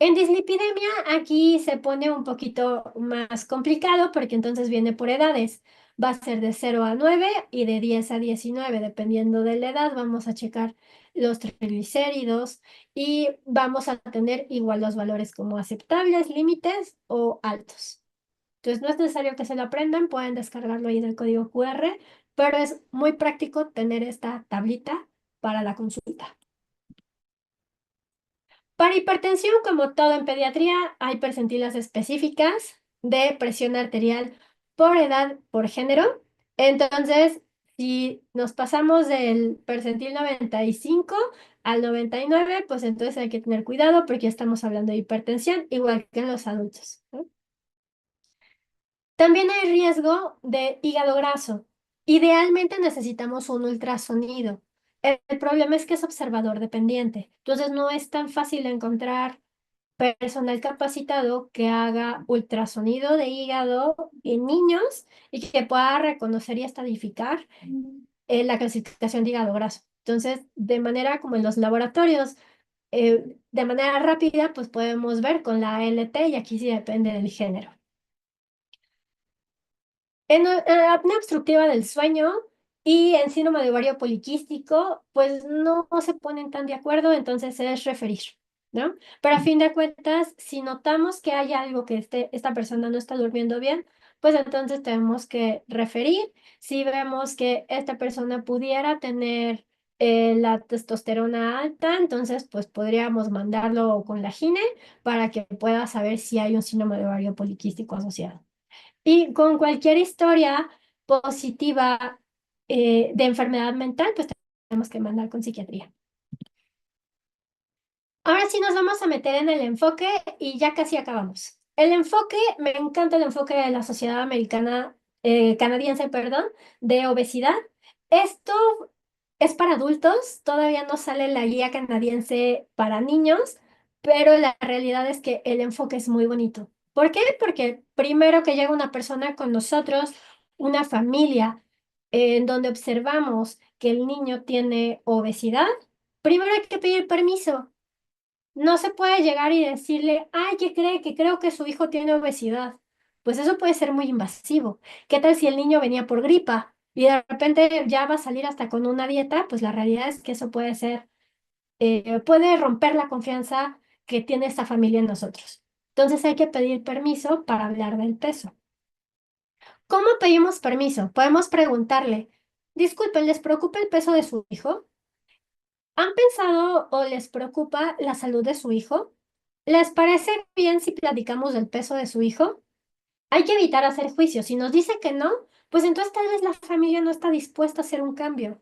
A: En dislipidemia, aquí se pone un poquito más complicado porque entonces viene por edades. Va a ser de 0 a 9 y de 10 a 19, dependiendo de la edad. Vamos a checar los triglicéridos y vamos a tener igual los valores como aceptables, límites o altos. Entonces, no es necesario que se lo aprendan, pueden descargarlo ahí del código QR, pero es muy práctico tener esta tablita para la consulta. Para hipertensión, como todo en pediatría, hay percentilas específicas de presión arterial por edad, por género. Entonces, si nos pasamos del percentil 95 al 99, pues entonces hay que tener cuidado porque estamos hablando de hipertensión, igual que en los adultos, ¿no? También hay riesgo de hígado graso. Idealmente necesitamos un ultrasonido. El problema es que es observador dependiente. Entonces no es tan fácil encontrar personal capacitado que haga ultrasonido de hígado en niños y que pueda reconocer y estadificar la clasificación de hígado graso. Entonces, de manera como en los laboratorios, de manera rápida, pues podemos ver con la ALT y aquí sí depende del género. En apnea obstructiva del sueño y en síndrome de ovario poliquístico, pues no se ponen tan de acuerdo, entonces es referir, ¿no? Pero a fin de cuentas, si notamos que hay algo que esta persona no está durmiendo bien, pues entonces tenemos que referir. Si vemos que esta persona pudiera tener la testosterona alta, entonces pues podríamos mandarlo con la gine para que pueda saber si hay un síndrome de ovario poliquístico asociado. Y con cualquier historia positiva de enfermedad mental, pues tenemos que mandar con psiquiatría. Ahora sí nos vamos a meter en el enfoque y ya casi acabamos. El enfoque, me encanta el enfoque de la Sociedad Americana, Canadiense, perdón, de obesidad. Esto es para adultos, todavía no sale la guía canadiense para niños, pero la realidad es que el enfoque es muy bonito. ¿Por qué? Porque primero que llega una persona con nosotros, una familia, en donde observamos que el niño tiene obesidad, primero hay que pedir permiso. No se puede llegar y decirle, ay, ¿qué cree? Que creo que su hijo tiene obesidad. Pues eso puede ser muy invasivo. ¿Qué tal si el niño venía por gripa y de repente ya va a salir hasta con una dieta? Pues la realidad es que eso puede ser, puede romper la confianza que tiene esta familia en nosotros. Entonces hay que pedir permiso para hablar del peso. ¿Cómo pedimos permiso? Podemos preguntarle, disculpen, ¿les preocupa el peso de su hijo? ¿Han pensado o les preocupa la salud de su hijo? ¿Les parece bien si platicamos del peso de su hijo? Hay que evitar hacer juicios. Si nos dice que no, pues entonces tal vez la familia no está dispuesta a hacer un cambio.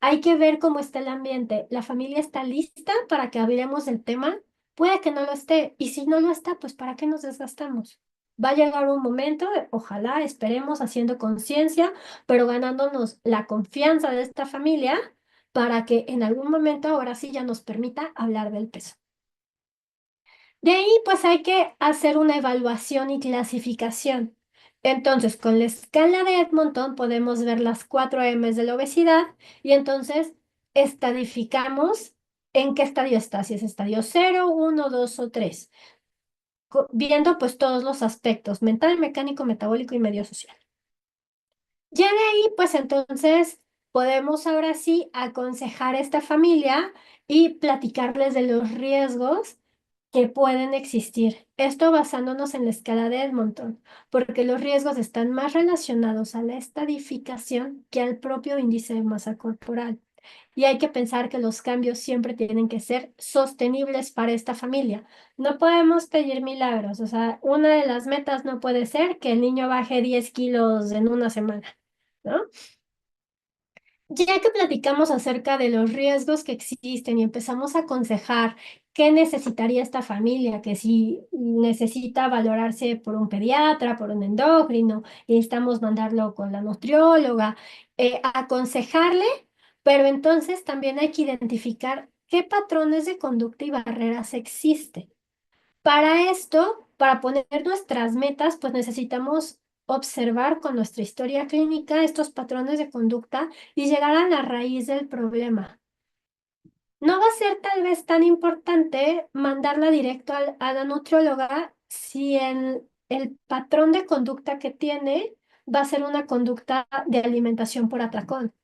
A: Hay que ver cómo está el ambiente. ¿La familia está lista para que hablemos del tema? Puede que no lo esté. Y si no lo está, pues ¿para qué nos desgastamos? Va a llegar un momento, ojalá, esperemos, haciendo conciencia, pero ganándonos la confianza de esta familia para que en algún momento ahora sí ya nos permita hablar del peso. De ahí, pues hay que hacer una evaluación y clasificación. Entonces, con la escala de Edmonton podemos ver las 4 M's de la obesidad y entonces estadificamos en qué estadio está, si es estadio 0, 1, 2 o 3, viendo pues todos los aspectos, mental, mecánico, metabólico y medio social. Ya de ahí, pues entonces podemos ahora sí aconsejar a esta familia y platicarles de los riesgos que pueden existir. Esto basándonos en la escala de Edmonton, porque los riesgos están más relacionados a la estadificación que al propio índice de masa corporal. Y hay que pensar que los cambios siempre tienen que ser sostenibles para esta familia. No podemos pedir milagros. O sea, una de las metas no puede ser que el niño baje 10 kilos en una semana, ¿no? Ya que platicamos acerca de los riesgos que existen y empezamos a aconsejar qué necesitaría esta familia, que si necesita valorarse por un pediatra, por un endocrino, y necesitamos mandarlo con la nutrióloga, aconsejarle, pero entonces también hay que identificar qué patrones de conducta y barreras existen. Para esto, para poner nuestras metas, pues necesitamos observar con nuestra historia clínica estos patrones de conducta y llegar a la raíz del problema. No va a ser tal vez tan importante mandarla directo a la nutrióloga si el patrón de conducta que tiene va a ser una conducta de alimentación por atracón.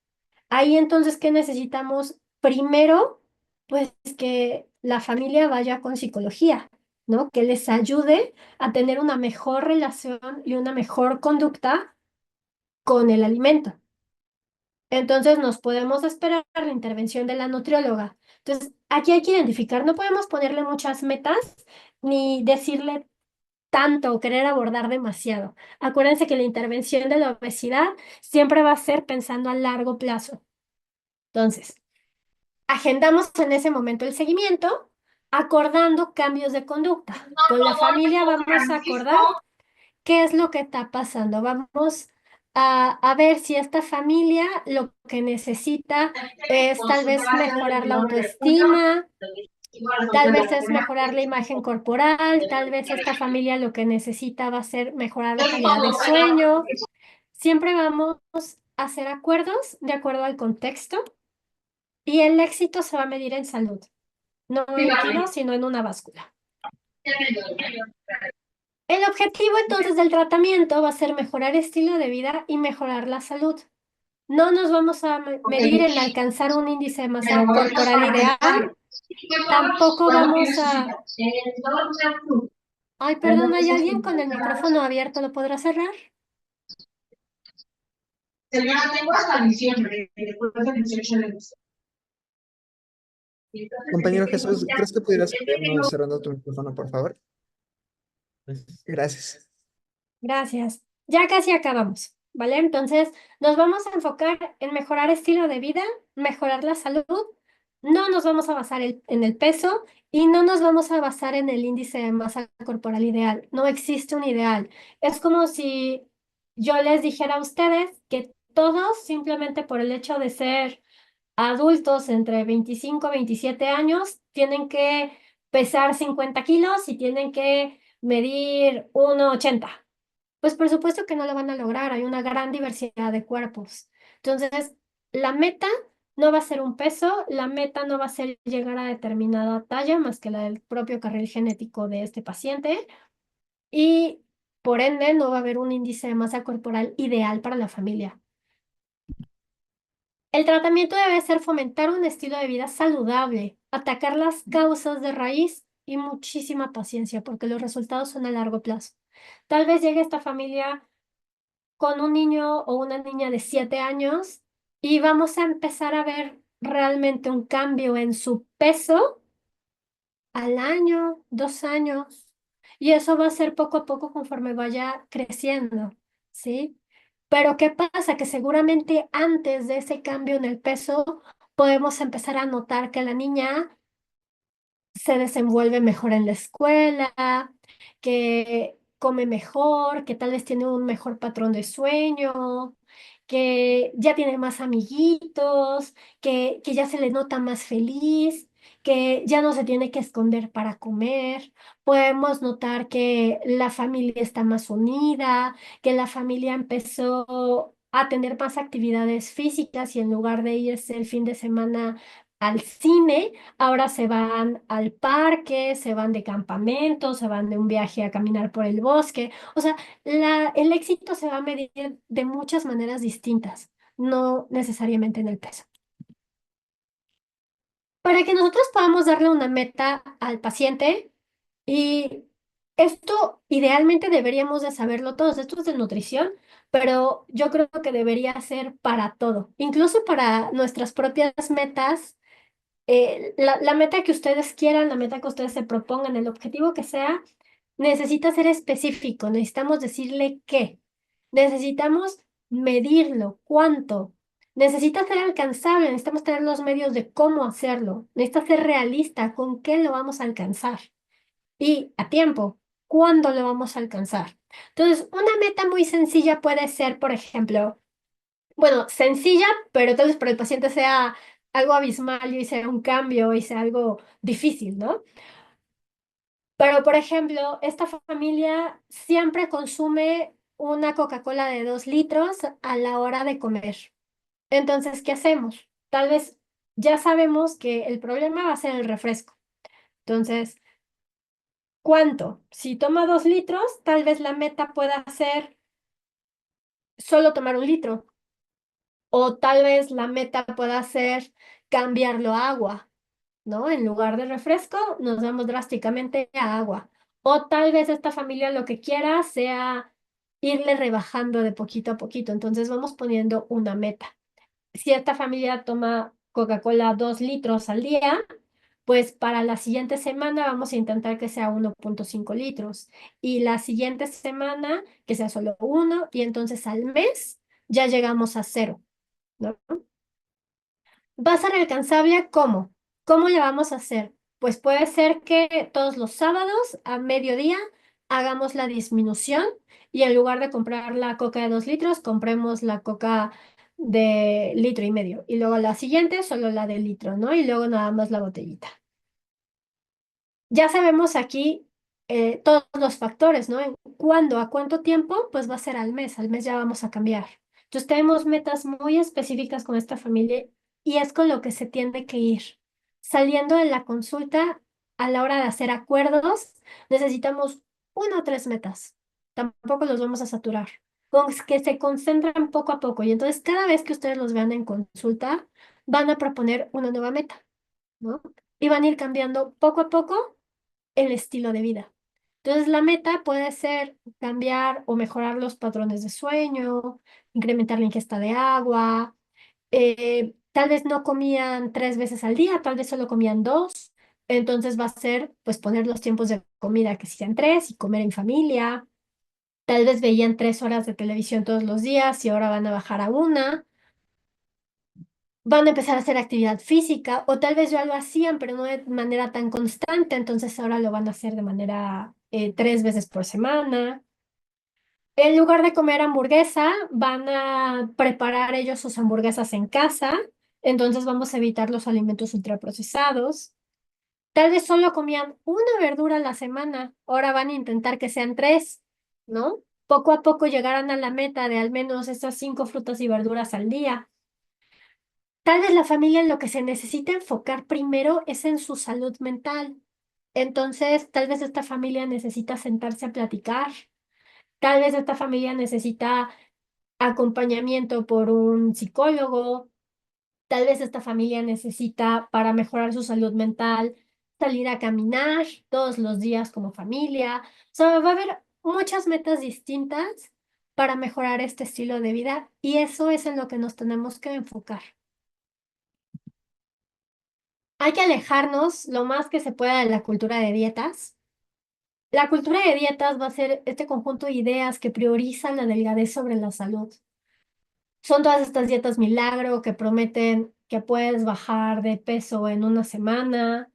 A: Ahí entonces, ¿qué necesitamos? Primero, pues que la familia vaya con psicología, ¿no? Que les ayude a tener una mejor relación y una mejor conducta con el alimento. Entonces nos podemos esperar la intervención de la nutrióloga. Entonces, aquí hay que identificar, no podemos ponerle muchas metas ni decirle tanto o querer abordar demasiado. Acuérdense que la intervención de la obesidad siempre va a ser pensando a largo plazo. Entonces, agendamos en ese momento el seguimiento, acordando cambios de conducta. Con la familia vamos a acordar qué es lo que está pasando. Vamos a ver si esta familia lo que necesita es tal vez mejorar la autoestima, tal vez es mejorar la imagen corporal, tal vez esta familia lo que necesita va a ser mejorar la calidad de sueño. Siempre vamos a hacer acuerdos de acuerdo al contexto y el éxito se va a medir en salud, no en kilos, sino en una báscula. El objetivo entonces del tratamiento va a ser mejorar estilo de vida y mejorar la salud. No nos vamos a medir en alcanzar un índice de masa corporal ideal, tampoco vamos a... Ay, perdón, ¿hay alguien con el micrófono abierto? ¿Lo podrá cerrar?
D: Señora, tengo hasta diciembre, después del 18 de diciembre.
B: Compañero Jesús, ¿crees que pudieras apoyarnos cerrando tu micrófono, por favor? Gracias.
A: Gracias. Ya casi acabamos, ¿vale? Entonces, nos vamos a enfocar en mejorar estilo de vida, mejorar la salud. No nos vamos a basar en el peso y no nos vamos a basar en el índice de masa corporal ideal. No existe un ideal. Es como si yo les dijera a ustedes que todos, simplemente por el hecho de ser adultos entre 25 y 27 años, tienen que pesar 50 kilos y tienen que medir 1,80. Pues por supuesto que no lo van a lograr, hay una gran diversidad de cuerpos. Entonces, la meta no va a ser un peso, la meta no va a ser llegar a determinada talla más que la del propio carril genético de este paciente y por ende no va a haber un índice de masa corporal ideal para la familia. El tratamiento debe ser fomentar un estilo de vida saludable, atacar las causas de raíz y muchísima paciencia porque los resultados son a largo plazo. Tal vez llegue esta familia con un niño o una niña de 7 años y vamos a empezar a ver realmente un cambio en su peso al año, 2 años. Y eso va a ser poco a poco conforme vaya creciendo, ¿sí? Pero ¿qué pasa? Que seguramente antes de ese cambio en el peso podemos empezar a notar que la niña se desenvuelve mejor en la escuela, que come mejor, que tal vez tiene un mejor patrón de sueño, que ya tiene más amiguitos, que ya se le nota más feliz, que ya no se tiene que esconder para comer. Podemos notar que la familia está más unida, que la familia empezó a tener más actividades físicas y en lugar de irse el fin de semana al cine, ahora se van al parque, se van de campamento, se van de un viaje a caminar por el bosque. O sea, el éxito se va a medir de muchas maneras distintas, no necesariamente en el peso. Para que nosotros podamos darle una meta al paciente, y esto idealmente deberíamos de saberlo todos, esto es de nutrición, pero yo creo que debería ser para todo, incluso para nuestras propias metas. La meta que ustedes quieran, la meta que ustedes se propongan, el objetivo que sea, necesita ser específico. Necesitamos decirle qué. Necesitamos medirlo, cuánto. Necesita ser alcanzable. Necesitamos tener los medios de cómo hacerlo. Necesita ser realista con qué lo vamos a alcanzar y a tiempo. ¿Cuándo lo vamos a alcanzar? Entonces, una meta muy sencilla puede ser, por ejemplo, bueno, sencilla, pero tal vez para el paciente sea algo abismal y sea un cambio y sea algo difícil, ¿no? Pero, por ejemplo, esta familia siempre consume una Coca-Cola de 2 litros a la hora de comer. Entonces, ¿qué hacemos? Tal vez ya sabemos que el problema va a ser el refresco. Entonces, ¿cuánto? Si toma 2 litros, tal vez la meta pueda ser solo tomar 1 litro. O tal vez la meta pueda ser cambiarlo a agua, ¿no? En lugar de refresco, nos vamos drásticamente a agua. O tal vez esta familia lo que quiera sea irle rebajando de poquito a poquito. Entonces vamos poniendo una meta. Si esta familia toma Coca-Cola 2 litros al día, pues para la siguiente semana vamos a intentar que sea 1,5 litros y la siguiente semana que sea solo uno y entonces al mes ya llegamos a cero, ¿no? ¿Va a ser alcanzable? ¿Cómo? ¿Cómo le vamos a hacer? Pues puede ser que todos los sábados a mediodía hagamos la disminución y en lugar de comprar la coca de 2 litros, compremos la coca de 1,5 litros y luego la siguiente solo la de litro, ¿no? Y luego nada más la botellita. Ya sabemos aquí todos los factores, ¿no? En ¿cuándo? ¿A cuánto tiempo? Pues va a ser al mes ya vamos a cambiar. Entonces tenemos metas muy específicas con esta familia y es con lo que se tiene que ir. Saliendo de la consulta, a la hora de hacer acuerdos, necesitamos 1 o 3 metas. Tampoco los vamos a saturar. Con que se concentran poco a poco y entonces cada vez que ustedes los vean en consulta, van a proponer una nueva meta, ¿no? Y van a ir cambiando poco a poco el estilo de vida. Entonces, la meta puede ser cambiar o mejorar los patrones de sueño, incrementar la ingesta de agua, tal vez no comían 3 veces al día, tal vez solo comían dos. Entonces va a ser, pues, poner los tiempos de comida que sean tres y comer en familia. Tal vez veían 3 horas de televisión todos los días y ahora van a bajar a una. Van a empezar a hacer actividad física o tal vez ya lo hacían, pero no de manera tan constante, entonces ahora lo van a hacer de manera 3 veces por semana. En lugar de comer hamburguesa, van a preparar ellos sus hamburguesas en casa, entonces vamos a evitar los alimentos ultraprocesados. Tal vez solo comían una verdura a la semana, ahora van a intentar que sean tres, ¿no? Poco a poco llegarán a la meta de al menos estas 5 frutas y verduras al día. Tal vez la familia en lo que se necesita enfocar primero es en su salud mental. Entonces, tal vez esta familia necesita sentarse a platicar. Tal vez esta familia necesita acompañamiento por un psicólogo. Tal vez esta familia necesita, para mejorar su salud mental, salir a caminar todos los días como familia. O sea, va a haber muchas metas distintas para mejorar este estilo de vida y eso es en lo que nos tenemos que enfocar. Hay que alejarnos lo más que se pueda de la cultura de dietas. La cultura de dietas va a ser este conjunto de ideas que priorizan la delgadez sobre la salud. Son todas estas dietas milagro que prometen que puedes bajar de peso en una semana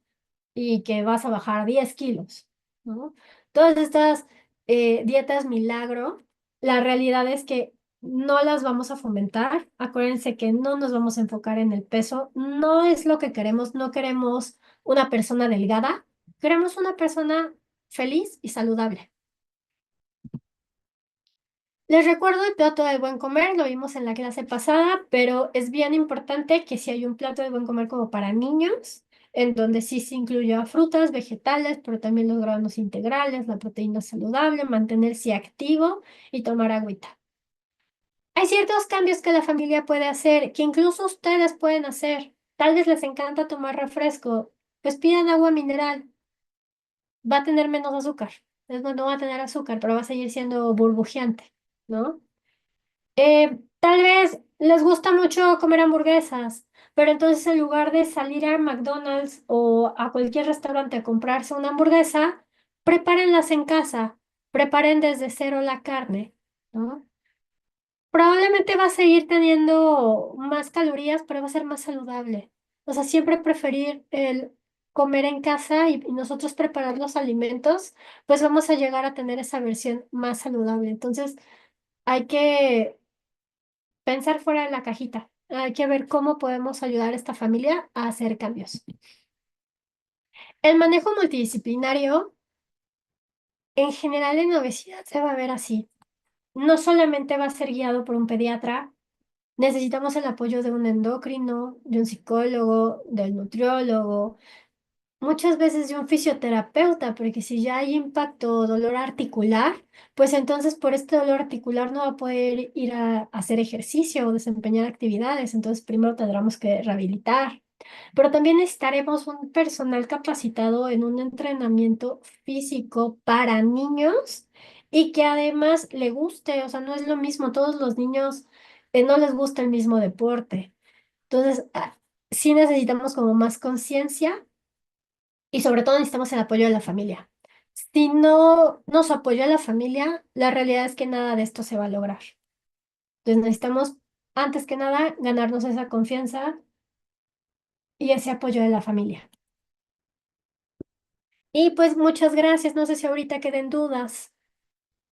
A: y que vas a bajar 10 kilos, ¿no? Todas estas dietas milagro, la realidad es que no las vamos a fomentar. Acuérdense que no nos vamos a enfocar en el peso. No es lo que queremos. No queremos una persona delgada. Queremos una persona feliz y saludable. Les recuerdo el plato de buen comer, lo vimos en la clase pasada, pero es bien importante que si hay un plato de buen comer como para niños, en donde sí se incluya frutas, vegetales, pero también los granos integrales, la proteína saludable, mantenerse activo y tomar agüita. Hay ciertos cambios que la familia puede hacer, que incluso ustedes pueden hacer. Tal vez les encanta tomar refresco, pues pidan agua mineral, va a tener menos azúcar. No va a tener azúcar, pero va a seguir siendo burbujeante, ¿no? Tal vez les gusta mucho comer hamburguesas, pero entonces en lugar de salir a McDonald's o a cualquier restaurante a comprarse una hamburguesa, prepárenlas en casa, preparen desde cero la carne, ¿no? Probablemente va a seguir teniendo más calorías, pero va a ser más saludable. O sea, siempre preferir el comer en casa y nosotros preparar los alimentos, pues vamos a llegar a tener esa versión más saludable. Entonces, hay que pensar fuera de la cajita. Hay que ver cómo podemos ayudar a esta familia a hacer cambios. El manejo multidisciplinario, en general en obesidad, se va a ver así. No solamente va a ser guiado por un pediatra, necesitamos el apoyo de un endocrino, de un psicólogo, del nutriólogo, muchas veces de un fisioterapeuta, porque si ya hay impacto o dolor articular, pues entonces por este dolor articular no va a poder ir a hacer ejercicio o desempeñar actividades, entonces primero tendremos que rehabilitar. Pero también necesitaremos un personal capacitado en un entrenamiento físico para niños y que además le guste, o sea, no es lo mismo, todos los niños no les gusta el mismo deporte. Entonces, sí necesitamos como más conciencia y sobre todo necesitamos el apoyo de la familia. Si no nos apoya la familia, la realidad es que nada de esto se va a lograr. Entonces necesitamos, antes que nada, ganarnos esa confianza y ese apoyo de la familia. Y pues muchas gracias. No sé si ahorita queden dudas.